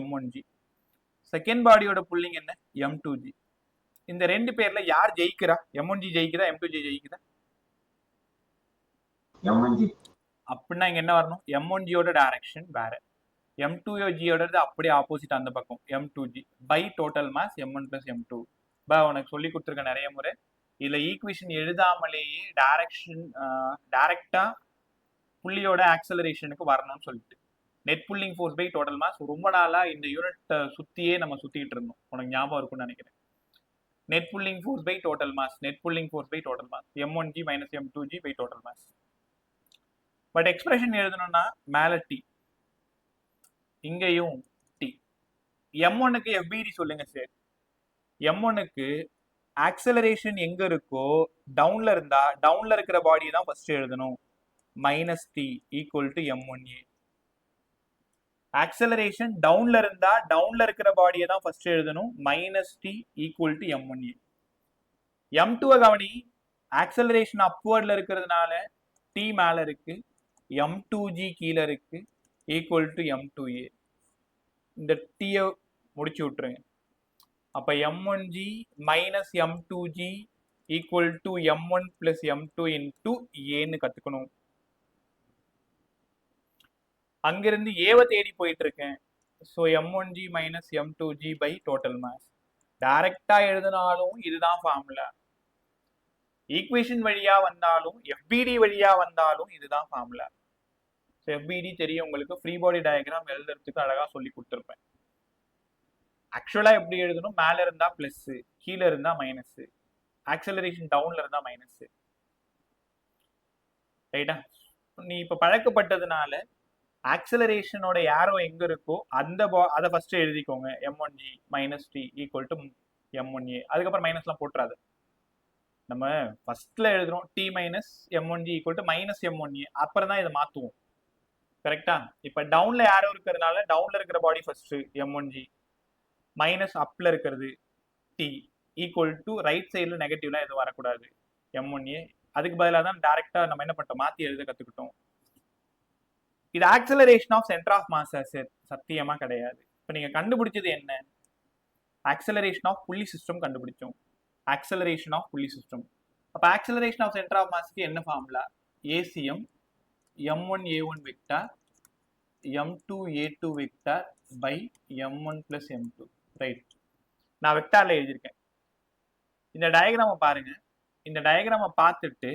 M1G செகண்ட் பாடியோட புல்லிங் என்ன M2G இந்த ரெண்டு பேர்ல யார் ஜெயிக்கிறா M1G ஜெயிக்கிறா M2G ஜெயிக்கிறா M1G அப்படின்னா இங்க என்ன வரணும் M1Gயோட டைரக்ஷன் வேற M2Gயோட அப்படியே ஆப்போசிட் அந்த பக்கம் M2G by total mass M1 plus M2 உனக்கு சொல்லி கொடுத்துருக்க நிறைய முறை இதுல ஈக்குவேஷன் எழுதாமலேயே டைரக்டா புள்ளியோட ஆக்சலரேஷனுக்கு வரணும்னு சொல்லிட்டு net pulling force by total mass ரொம்ப நாளா இந்த யூனிட் சுத்தியே நம்ம சுத்திட்டு இருந்தோம் உனக்கு ஞாபகம் இருக்கும்னு நினைக்கிறேன் net pulling force by total mass net pulling force by total mass M1G minus M2G by total mass but expression எழுதணும்னா மேல T இங்கேயும் T M1க்கு FBD சொல்லுங்க சார். M1க்கு ஆக்சலரேஷன் எங்க இருக்கோ டவுன்ல இருந்தா டவுன்ல இருக்கிற பாடியை தான் ஃபர்ஸ்ட் எழுதணும். -t equal to M1A. Acceleration டவுன்ல இருந்தா டவுன்ல இருக்கிற பாடியை தான் ஃபர்ஸ்ட் எழுதணும். -t equal to M1A. M2 கவனி, ஆக்சலரேஷன் அப்வர்ட்ல இருக்கிறதுனால t மேல இருக்கு, M2g கீழே இருக்கு, ஈக்குவல் டு M2A. இந்த t முடிச்சு விட்டுருங்க. அப்ப M1g minus M2g equal to M1 plus M2 into Aன்னு கத்துக்கணும். அங்கிருந்து ஏவை தேடி போயிட்டு இருக்கேன். So M1g minus M2g by total mass. டைரக்டா எழுதினாலும் இதுதான் ஃபார்முலா. ஈக்குவேஷன் வழியா வந்தாலும் FBD வழியா வந்தாலும் இதுதான் ஃபார்முலா. ஸோ FBD தெரியும் உங்களுக்கு, ஃப்ரீ பாடி டயக்ராம் எழுதுறதுக்கு அழகா சொல்லி கொடுத்துருப்பேன். ஆக்சுவலா எப்படி எழுதணும், மேல இருந்தா பிளஸ், கீழே இருந்தா மைனஸ், ஆக்சலரேஷன் டவுன்ல இருந்தா மைனஸ். ரைட்டா? நீ இப்ப பழக்கப்பட்டதுனால ஆக்சலரேஷனோட ஏரோ எங்க இருக்கோ அதை ஃபர்ஸ்ட் எழுதிக்கோங்க. M1g minus t equal to M1A. அதுக்கப்புறம் மைனஸ்லாம் போட்டுறாது. நம்ம ஃபர்ஸ்ட்ல எழுதுறோம் t minus M1g equal to minus M1A. அப்புறம் தான் இதை மாத்துவோம். கரெக்டா? இப்ப டவுன்ல ஏரோ இருக்கிறதுனால டவுன்ல இருக்கிற பாடி ஃபர்ஸ்ட் M1g, மைனஸ் அப்ல இருக்கிறது t ஈக்குவல் டு ரைட் சைடில் நெகட்டிவ்லாம் எதுவும் வரக்கூடாது M1A. அதுக்கு பதிலாக தான் டைரக்டா நம்ம என்ன பண்ணிட்டோம், மாத்தி எழுத கத்துக்கிட்டோம். இது acceleration of centre of mass sir, சத்தியமா கிடையாது. இப்போ நீங்க கண்டுபிடிச்சது என்ன, ஆக்சலரேஷன் ஆஃப் புள்ளி சிஸ்டம் கண்டுபிடிச்சோம். ஆக்சலரேஷன் ஆஃப் புள்ளி சிஸ்டம். அப்போ ஆக்சலரேஷன் ஆஃப் சென்டர் ஆஃப் மாஸ்க்கு என்ன formula, ACM M1A1 vector M2A2 vector by M1 plus M2. Right, நான் வெக்டார்ல எழுதியிருக்கேன். இந்த டயக்ராமை பாருங்க. இந்த டயக்ராமை பார்த்துட்டு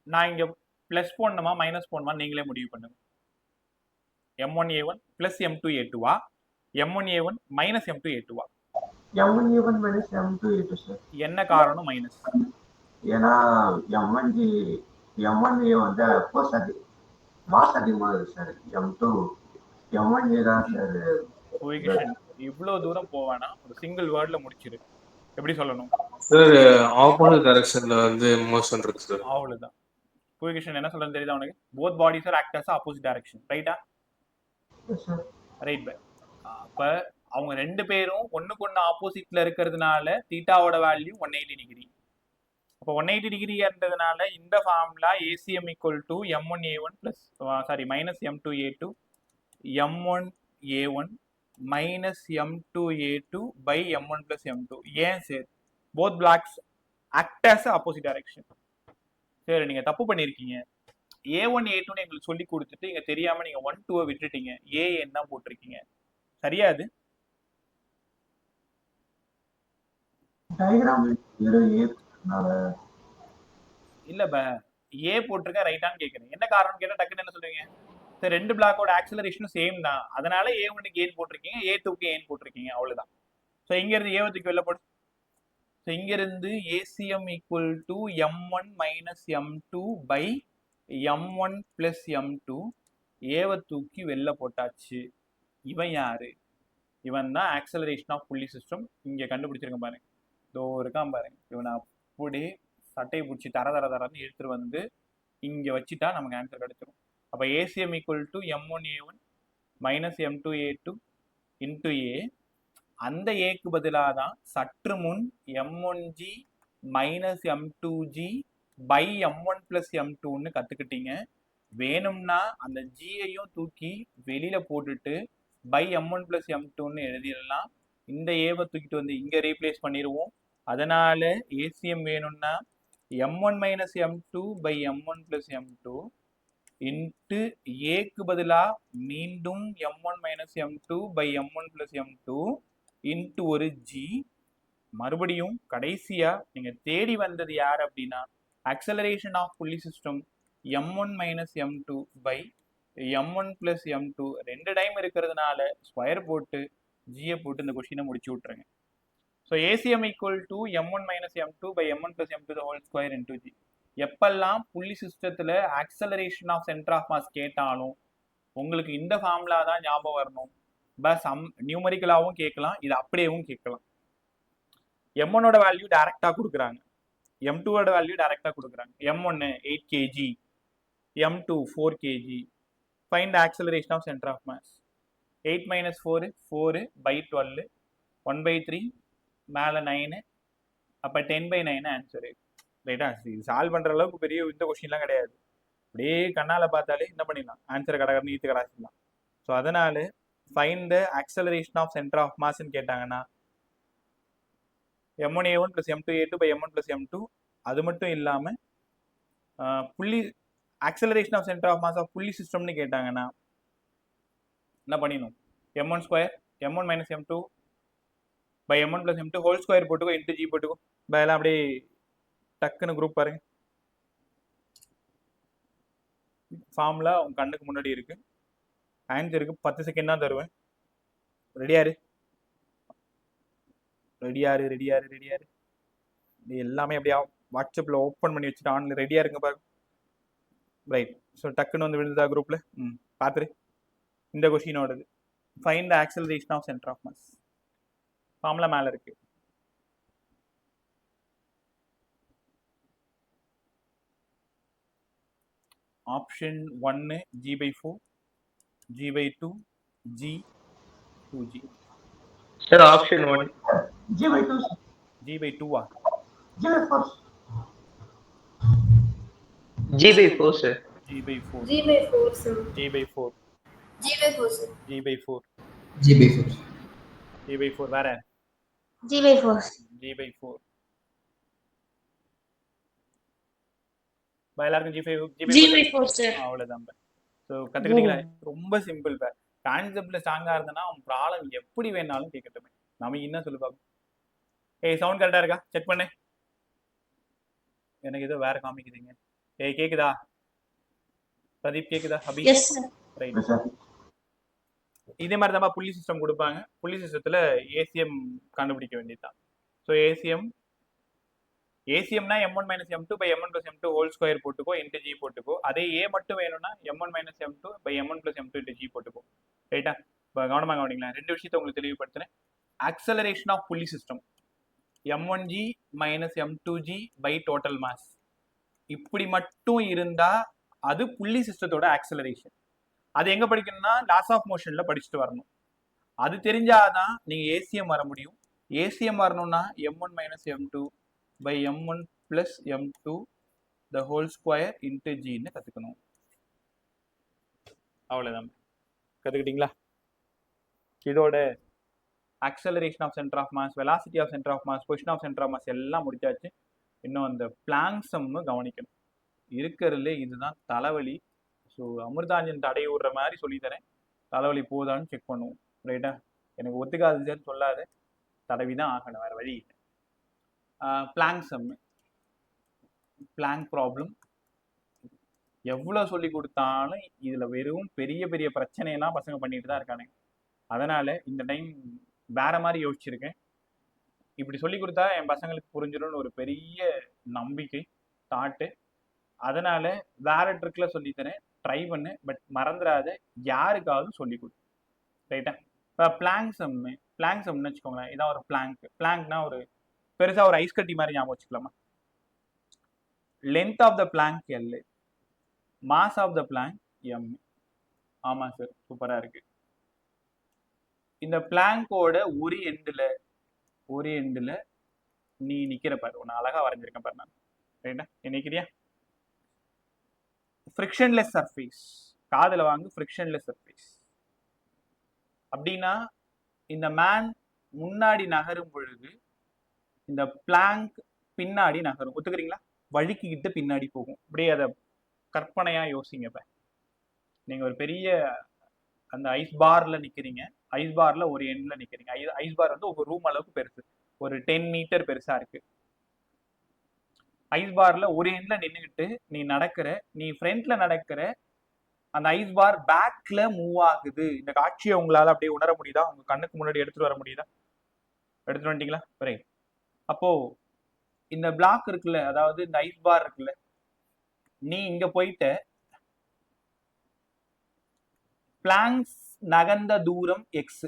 நான் இங்க பிளஸ் போடணுமா மைனஸ் போடணுமா நீங்களே முடிவு பண்ணுங்க. M1A1 plus M2A2வா, M1A1 minus M2A2வா? M1A1 minus M2A2 sir. என்ன காரணம் மைனஸ்? ஏன்னா M1A வந்து கோர்ஸ் மாஸ் அதிகமாக இருக்கு சார். M1A தான் சார். கோஎஃபிஷியன்ட் இவ்வளவு தூரம் போவானா, ஒரு சிங்கிள் வேர்ட்ல முடிச்சிரு. எப்படி சொல்லணும் சார்? ஆப்போசிட் டைரக்ஷன்ல வந்து மோஷன் இருக்கு சார். அவ்வளவுதான். கோஎஃபிஷியன்ட் என்ன சொல்றது தெரியுதா உனக்கு? Both bodies are act as opposite direction. ரைட்டா? Right bye. அப்ப அவங்க ரெண்டு பேரும் ஒண்ணுக்கு ஒண்ணு ஆப்போசிட்ல இருக்கிறதுனால தீட்டாவோட வேல்யூ 180 டிகிரி. அப்போ 180 டிகிரின்றதுனால இந்த formula ACM equal to M1A1 plus minus M2A2 M1A1 minus M2A2 by M1 plus M2. ஏன் sir? Both blocks act as opposite direction. சரி, நீங்க தப்பு பண்ணிருக்கீங்க. A1 A2 எங்களுக்கு சொல்லி கொடுத்துட்டு இங்க தெரியாம நீங்க 1 2 விட்டுட்டீங்க, A என்ன போட்டிருக்கீங்க. சரியா? அது டயக்ராம் இல்ல ப A போட்டிருக்க ரைட்டான்னு கேக்குறேன். என்ன காரணம் கேட்டா டக்குன்னு என்ன சொல்றீங்க, சரி ரெண்டு பிளாக்கோட ஆக்சலரேஷனும் சேம் தான், அதனால A1க்கு ஏன் போட்டிருக்கீங்க, A2க்கு ஏன் போட்டிருக்கீங்க, அவ்வளவுதான். ஸோ இங்க இருந்து A1க்கு வெளில போடு. ஸோ இங்க இருந்து ACM equal to M1 minus M2 by M1 plus M2. ஏவை தூக்கி வெளில போட்டாச்சு. இவன் யாரு? இவன் தான் ஆக்சலரேஷன் ஆஃப் புள்ளி சிஸ்டம். இங்க கண்டுபிடிச்சிருக்க பாருங்க, இதோ இருக்கான் பாருங்க. இவனை அப்படியே சட்டையை பிடிச்சி தரன்னு எடுத்துட்டு வந்து இங்க வச்சுட்டா நமக்கு ஆன்சர் கிடைச்சிடும். அப்ப ACM equal to M1A1 minus M2A2 into A. அந்த ஏக்கு பதிலாக தான் சற்று முன் M1G minus M2G by M1 plus M2ன்னு கத்துக்கிட்டீங்க. வேணும்னா அந்த ஜியையும் தூக்கி வெளியில போட்டுட்டு by M1 plus M2ன்னு எழுதிடலாம். இந்த ஏவை தூக்கிட்டு வந்து இங்க ரீப்ளேஸ் பண்ணிடுவோம். அதனால ACM வேணும்னா M1 minus M2 by M1 plus M2 into ஏக்கு பதிலா மீண்டும் M1 minus M2 by M1 plus M2 into ஒரு ஜி. மறுபடியும் கடைசியா நீங்க தேடி வந்தது யார் அப்படின்னா ஆக்சலரேஷன் ஆஃப் புள்ளி system M1 minus M2 by M1 plus M2. ரெண்டு டைம் இருக்கிறதுனால ஸ்கொயர் போட்டு ஜியை போட்டு இந்த கொஸ்டினை முடிச்சு விட்டுருங்க. So ACM equal to M1 minus M2 by M1 plus M2 the whole square into G. எப்பெல்லாம் புள்ளி சிஸ்டத்துல acceleration of centre of mass கேட்டாலும் உங்களுக்கு இந்த ஃபார்முலா தான் ஞாபகம் வரணும். பஸ் நியூமரிக்கலாகவும் கேட்கலாம், இது அப்படியேவும் கேட்கலாம். M1ஓட வேல்யூ டைரக்டா கொடுக்குறாங்க, M2ஓட வேல்யூ டைரக்டா கொடுக்குறாங்க. M1 8 kg, M2 4 kg. Find acceleration of centre of mass. 8 minus 4 4/12, 1/3 மேலே 9, அப்போ 10/9 ஆன்சரு. ரைட்டா? இது சால்வ் பண்ணுற அளவுக்கு பெரிய இந்த கொஸ்டின்லாம் கிடையாது. அப்படியே கண்ணால் பார்த்தாலே என்ன பண்ணிடலாம், ஆன்சரை கடகடன்னு ஈத்து கடாச்சிடலாம். ஸோ அதனால find the acceleration of centre of மாஸ்ன்னு கேட்டாங்கன்னா M1A1 + M2A2 by M1 + M2. அது மட்டும் இல்லாமல் புள்ளி acceleration of centre of mass of புள்ளி சிஸ்டம்னு கேட்டாங்கன்னா என்ன பண்ணிடணும், M1² M1 - M2 by M1 + M2 whole square போட்டுக்கோ, இன்ட்டு G போட்டுக்கோ. எல்லாம் அப்படியே டக்குன்னு குரூப் பாருங்க. ஃபார்முலா உங்க கண்ணுக்கு முன்னாடி இருக்கு, ஆன்சருக்கு 10 செகண்ட் தான் தருவேன். ரெடியாரு ரெடியாரு ரெடியாரு ரெடியாரு எல்லாமே அப்படியே வாட்ஸ்அப்பில் ஓப்பன் பண்ணி வச்சுட்டு ஆன்ல ரெடியாக இருங்க பாருங்க. ரைட். ஸோ டக்குன்னு வந்து விழுந்ததா குரூப்பில் பார்த்துரு. இந்த கொஷினோடது find the acceleration of centre of mass. Formula மேலே இருக்கு. Option 1 G/4, G/2, G 2G. Sir option 1 G/2 G/2 G/4 G/4 sir. G/4 G/4 sir. G/4 G/4 sir. G/4 G/4 G/4 வேற G/4 G/4 எல்லாருக்கும் G/4 sir. அவ்வளவுதான். So கத்துக்கிட்டீங்களா? ரொம்ப simple. கான்செப்ட்ல ஸ்ட்ராங்கா இருந்தனா உன் ப்ராப்ளம் எப்படி வேணாலும் கேட்கட்டுமே. நம்ம என்ன சொல்லு பார்ப்போம். சவுண்ட் கரெக்டா இருக்கா செக் பண்ணு. எனக்கு ஏதோ வேற காமிக்குதுங்க. கேக்குதா பிரதீப்? கேக்குதா அபி? Yes sir. ரைட். இதே மாதிரி தான் புள்ளி சிஸ்டம் கொடுப்பாங்க. புள்ளி சிஸ்டத்துல ஏசிஎம் கண்டுபிடிக்க வேண்டியதுதான். ஸோ ஏசிஎம்னா M1 - M2 by M1 + M2 whole square போட்டுக்கோ, இன்ட்டு G போட்டுக்கோ. அதே ஏ மட்டும் வேணும்னா M1 - M2 by M1 + M2 into G போட்டுக்கோ. ரைட்டா? இப்போ கவனமாக கவனிங்களா, ரெண்டு விஷயத்தை உங்களுக்கு தெளிவுபடுத்துறேன். ஆக்சலரேஷன் ஆஃப் புள்ளி system M1G - M2G by total mass. இப்படி மட்டும் இருந்தா அது புள்ளி சிஸ்டத்தோட ஆக்சலரேஷன். அது எங்க படிக்கணும்னா லாஸ் ஆஃப் மோஷன்ல படிச்சுட்டு வரணும். அது தெரிஞ்சாதான் நீங்க ஏசிஎம் வர முடியும். ஏசிஎம் வரணும்னா M1 - M2 by M1 + M2 the whole square into G ன்னு கத்துக்கணும். அவ்வளவுதான். கத்துக்கிட்டீங்களா? இதோட acceleration of centre of mass, velocity of centre of mass, position of centre of mass எல்லாம் முடிச்சாச்சு. இன்னும் அந்த பிளாங்க் சம் கவனிக்கணும். இருக்கிறதுல இதுதான் தலைவலி. ஸோ அமிர்தாஞ்சன் தடை விடுற மாதிரி சொல்லித்தரேன். தலைவலி போதான்னு செக் பண்ணுவோம். ரைட்டா? எனக்கு ஒத்துக்காதுன்னு சொல்லாத, தடவி தான் ஆகணும், வேற வழி இல்லை. பிளாங்க் சம், பிளாங்க் ப்ராப்ளம் எவ்வளோ சொல்லி கொடுத்தாலும் இதில் வெறும் பெரிய பெரிய பிரச்சனையெல்லாம் பசங்க பண்ணிட்டு தான் இருக்கானுங்க. அதனால இந்த டைம் வேற மாதிரி யோசிச்சிருக்கேன். இப்படி சொல்லி கொடுத்தா என் பசங்களுக்கு புரிஞ்சிடும்னு ஒரு பெரிய நம்பிக்கை, தாட்டு. அதனால வேற ட்ரிக்ல சொல்லித்தரேன், ட்ரை பண்ணு. பட் மறந்துடாத, யாருக்காவது சொல்லி கொடு. ரைட்டா? இப்போ பிளாங்க் சம்னு வச்சுக்கோங்களேன். இதான் ஒரு பிளாங்க்னா ஒரு பெருசா ஒரு ஐஸ் கட்டி மாதிரி ஞாபகம் வச்சுக்கலாமா? Length of the plank L, mass of the plank M. ஆமா சார், சூப்பரா இருக்கு. இந்த பிளாங்கோட ஒரு எண்டுல நீ நிக்கிற பாரு, உன்னை அழகா வரைஞ்சிருக்கேன் பாரு நான். ரைட்டா? நினைக்கிறியா? ஃப்ரிக்ஷன்லெஸ் சர்ஃபேஸ், காதுல வாங்கு, ஃப்ரிக்ஷன்லெஸ் சர்ஃபேஸ் அப்படின்னா இந்த மேன் முன்னாடி நகரும் பொழுது இந்த பிளாங்க் பின்னாடி நகரும். ஒத்துக்கிறீங்களா? வழுக்கிக்கிட்டு பின்னாடி போகும். அப்படியே அதை கற்பனையா யோசிங்க. இப்ப நீங்க ஒரு பெரிய அந்த ஐஸ் பார்ல நிக்கிறீங்க. ஐஸ் பார்ல ஒரு எண்ட்ல நிக்கிறீங்க. ஐஸ் பார் வந்து ஒரு ரூம் அளவுக்கு பெருசு, ஒரு 10 மீட்டர் பெருசா இருக்கு. ஐஸ் பார்ல ஒரு எண்ட்ல நின்றுகிட்டு நீ ஃப்ரண்ட்ல நடக்கிற, அந்த ஐஸ் பார் பேக்ல மூவ் ஆகுது. இந்த காட்சியை உங்களால அப்படியே உணர முடியுதா? உங்க கண்ணுக்கு முன்னாடி எடுத்துட்டு வர முடியுதா? எடுத்துட்டு வந்துட்டீங்களா? ரைட். அப்போ இந்த பிளாக் இருக்குல்ல, அதாவது இந்த ஐஸ் பார் இருக்குல்ல, நீ இங்க போயிட்ட பிளாங்க்ஸ் நகர்ந்த தூரம் எக்ஸ்.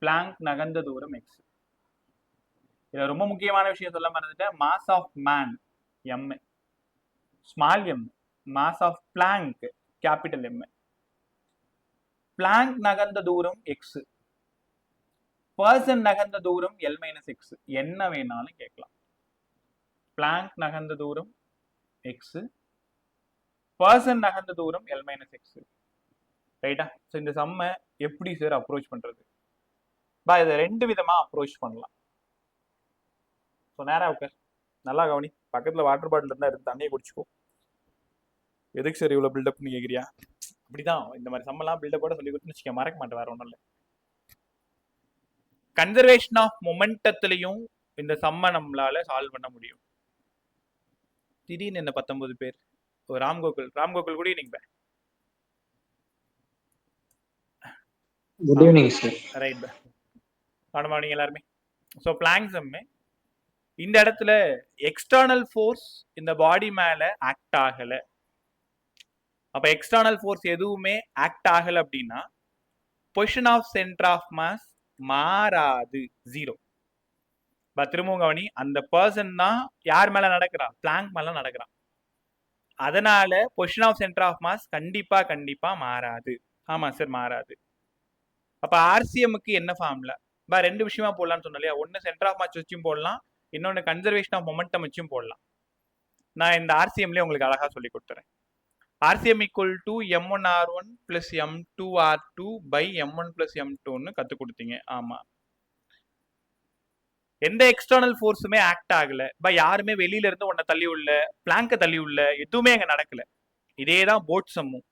பிளாங்க் நகர்ந்த தூரம் எக்ஸ். இதுல ரொம்ப முக்கியமான விஷயம் சொல்ல மறந்துட்டேன். Mass of man M, small M. Mass of plank capital M. Plank நகர்ந்த தூரம் எக்ஸ், பர்சன் நகர்ந்த தூரம் எல் மைனஸ் எக்ஸ். என்ன வேணாலும் கேட்கலாம். பிளாங்க் நகர்ந்த தூரம் எக்ஸ், பர்சன் நகர்ந்த தூரம் எல் மைனஸ் எக்ஸ். ரைட்டா? ஸோ இந்த சம்மை எப்படி சார் அப்ரோச் பண்றது? இதை 2 விதமா அப்ரோச் பண்ணலாம். ஸோ நேரா உட்கார், நல்லா கவனி. பக்கத்துல வாட்டர் பாட்டில் இருந்தா எடுத்து தண்ணியை குடிச்சுக்கோ. எதுக்கு சார் இவ்வளவு பில்டப்னு கேட்குறியா? அப்படிதான் இந்த மாதிரி சம்மெல்லாம் பில்டப்போட சொல்லி கொடுத்துன்னு வச்சுக்க, மறக்க மாட்டேன், வேற ஒன்றும் இல்லை. கன்சர்வேஷன் ஆஃப் மொமெண்டத்திலையும் இந்த சம்மை நம்மளால சால்வ் பண்ண முடியும். திடீர்னு என்ன 19 பேர்? Ramgokul good evening. Good evening sir. Right bye, morning எல்லாருமே. ஸோ பிளாங்க் சம்மே இந்த இடத்துல எக்ஸ்டர்னல் ஃபோர்ஸ் இந்த பாடி மேல ஆக்ட் ஆகல. அப்ப எக்ஸ்டர்னல் ஃபோர்ஸ் எதுவுமே ஆக்ட் ஆகல அப்படின்னா position of centre of mass மாறாது, 0. திரும்பவும் கவனி, அந்த பர்சன் தான் யார் மேல நடக்கிறான்? பிளாங்க் மேல நடக்கிறான். அதனால position of centre of mass கண்டிப்பா மாறாது. ஆமா சார், மாறாது. அப்ப ஆர்சிஎம்க்கு என்ன ஃபார்முலா? 2 விஷயமா போடலாம்னு சொன்னேன் இல்லையா? ஒன்னு சென்டர் ஆஃப் மாஸ் வச்சும் போடலாம், இன்னொன்னு கன்சர்வேஷன் ஆஃப் மொமெண்டம் வச்சும் போடலாம். நான் இந்த ஆர்சிஎம்லேயே உங்களுக்கு அழகா சொல்லி கொடுத்துறேன். RCM equal to M1R1 plus M2R2 by M1 plus M2 கத்து கொடுத்தீங்க. ஆமா, எந்த எக்ஸ்டர்னல் ஃபோர்ஸுமே ஆக்ட் ஆகல. யாருமே வெளியில இருந்து உன்னை தள்ளி உள்ள, பிளாங்க தள்ளி உள்ள, எதுவுமே அங்க நடக்கல. இதேதான் போட் சம்மும்.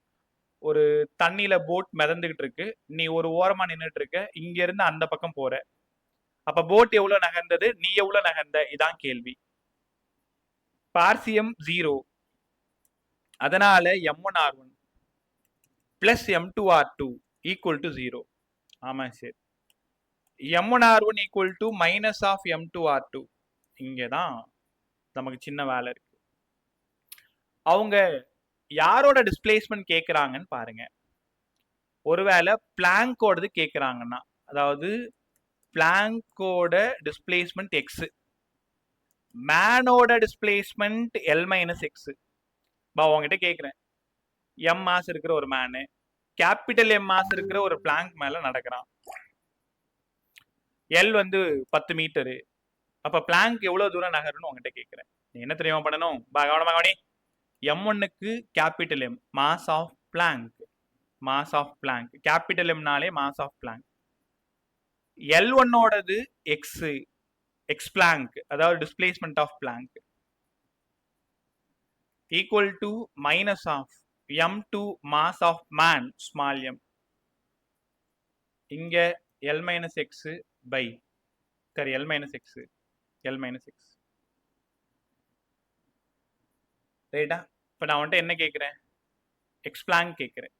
ஒரு தண்ணியில போட் மிதந்துகிட்டு இருக்கு, நீ ஒரு ஓரமா நின்றுட்டு இருக்க, இங்க இருந்து அந்த பக்கம் போற. அப்ப போட் எவ்வளவு நகர்ந்தது, நீ எவ்வளவு நகர்ந்த, இதான் கேள்வி. RCM 0, அதனால M1R1 plus M2R2 equal to 0. ஆமா sir, M1R1 equal to minus of M2R2. இங்கதான் நமக்கு சின்ன வேலை இருக்கு. அவங்க யாரோட டிஸ்பிளேஸ்மெண்ட் கேட்குறாங்கன்னு பாருங்க. ஒருவேளை பிளாங்கோடது கேட்குறாங்கன்னா, அதாவது பிளாங்கோட டிஸ்பிளேஸ்மெண்ட் எக்ஸ், மேனோட டிஸ்பிளேஸ்மெண்ட் எல் மைனஸ் எக்ஸ். உங்ககிட்ட கேட்குறேன், எம் மாஸ் இருக்கிற ஒரு மேனு கேபிட்டல் எம் மாஸ் இருக்கிற ஒரு பிளாங்க் மேல நடக்கிறான். L 10 metre. அப்ப பிளாங்க் எவ்வளவு தூரம் நகருன்னு உங்ககிட்ட கேட்குறேன். நீ என்ன தெரியுமா பண்ணணும்? கவனமா கவனி. M1க்கு capital M mass of plank, mass of plank. Capital எம்னாலே மாஸ் ஆஃப் பிளாங்க். L1ஓடது எக்ஸ், எக்ஸ் பிளாங்க், அதாவது displacement of plank, equal to minus of M2 mass of man small m. இங்க L minus x by L minus x, L minus x. ரைட்டா? இப்போ நான் வந்துட்டு என்ன கேட்குறேன்? எக்ஸ் பிளாங்க் கேட்குறேன்.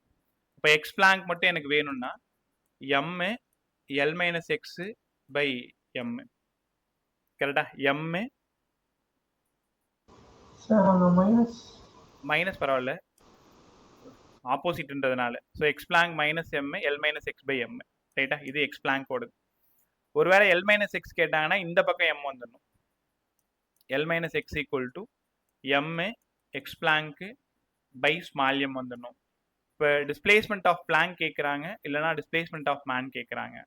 இப்போ எக்ஸ் பிளாங்க் மட்டும் எனக்கு வேணும்னா M L minus x by M. கரெக்டா? M மைனஸ் பரவாயில்ல, ஆப்போசிட்ன்றதுனால. So X plank minus M L minus X by M. ரைட்டா? இது எக்ஸ் பிளாங்கோடு. ஒருவேளை எல் மைனஸ் எக்ஸ் கேட்டாங்கன்னா இந்த பக்கம் எம் வந்துடணும். L minus X equal to M X plank by small M வந்துடணும். இப்போ டிஸ்பிளேஸ்மெண்ட் ஆஃப் பிளாங்க் கேட்குறாங்க, இல்லைனா டிஸ்பிளேஸ்மெண்ட் ஆஃப் மேன் கேட்குறாங்க.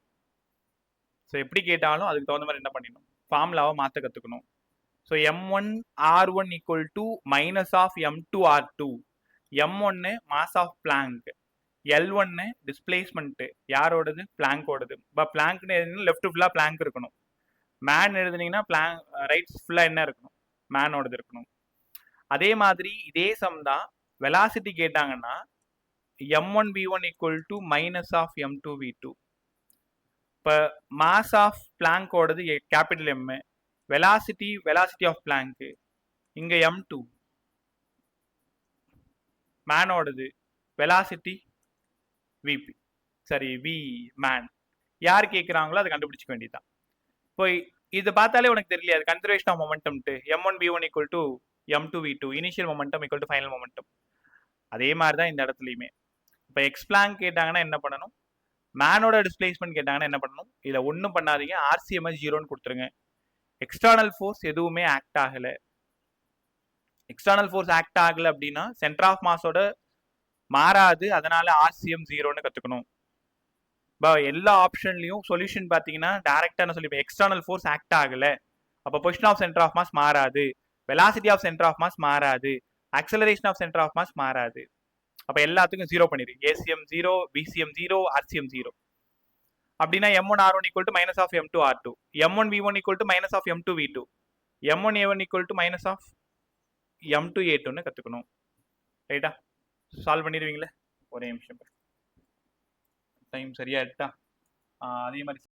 ஸோ எப்படி கேட்டாலும் அதுக்கு தகுந்த மாதிரி என்ன பண்ணிடணும்? ஃபார்முலாவை மாற்ற கற்றுக்கணும். So M1R1 equal to minus of M2R2. M1 mass of plank, L1 displacement யாரோடது? பிளாங்கோடது. பிளாங்க்னு எழுதினா லெஃப்ட் ஃபுல்லாக பிளாங்க் இருக்கணும். மேன் எழுதுனீங்கன்னா பிளாங்க் ரைட் ஃபுல்லாக என்ன இருக்கணும்? மேனோடது இருக்கணும். அதே மாதிரி இதே சம் தான் வெலாசிட்டி கேட்டாங்கன்னா M1V1 equal to minus of M2V2. இப்போ மாஸ் ஆஃப் பிளாங்கோடது capital M, velocity of plank இங்க M2, மேனோடது வெலாசிட்டி விபி, சரி வி மேன். யார் கேட்குறாங்களோ அதை கண்டுபிடிச்சிக்க வேண்டியதுதான். இப்போ இது பார்த்தாலே உனக்கு தெரியல, அது கன்சர்வேஷன் ஆஃப் மொமெண்டம்ட்டு. M1V1 equal to M2V2, initial momentum equal to final momentum. அதே மாதிரி தான் இந்த இடத்துலையுமே. இப்போ எக்ஸ்பிளான் கேட்டாங்கன்னா என்ன பண்ணணும், மேனோட டிஸ்பிளேஸ்மெண்ட் கேட்டாங்கன்னா என்ன பண்ணணும், இதில் ஒன்றும் பண்ணாதீங்க, ஆர்சிஎம்எஸ் 0ன்னு கொடுத்துருங்க. எக்ஸ்டர்னல் ஃபோர்ஸ் எதுவுமே ஆக்ட் ஆகலை. எக்ஸ்டர்னல் ஃபோர்ஸ் ஆக்ட் ஆகலை அப்படின்னா சென்டர் ஆஃப் மாஸோட மாறாது, அதனால ஆர்சிஎம் 0ன்னு கற்றுக்கணும். எல்லா ஆப்ஷன்லையும் சொல்யூஷன் பார்த்தீங்கன்னா டேரெக்டாக என்ன சொல்லி, எக்ஸ்டர்னல் ஃபோர்ஸ் ஆக்ட் ஆகலை, அப்போ position of centre of mass மாறாது, velocity of centre of mass மாறாது, acceleration of centre of mass மாறாது. அப்போ எல்லாத்துக்கும் 0 பண்ணிடு. ACM 0, PCM 0, RCM 0. அப்படின்னா M1 R1 equal to minus of M2 R2, M1 V1 equal to minus of M2 V2, M1 A1 equal to minus of M2 A2ன்னு கற்றுக்கணும். ரைட்டா? Solve பண்ணிடுவீங்களே? ஒரே நிமிஷம், டைம் சரியா இருக்கா? அதே மாதிரி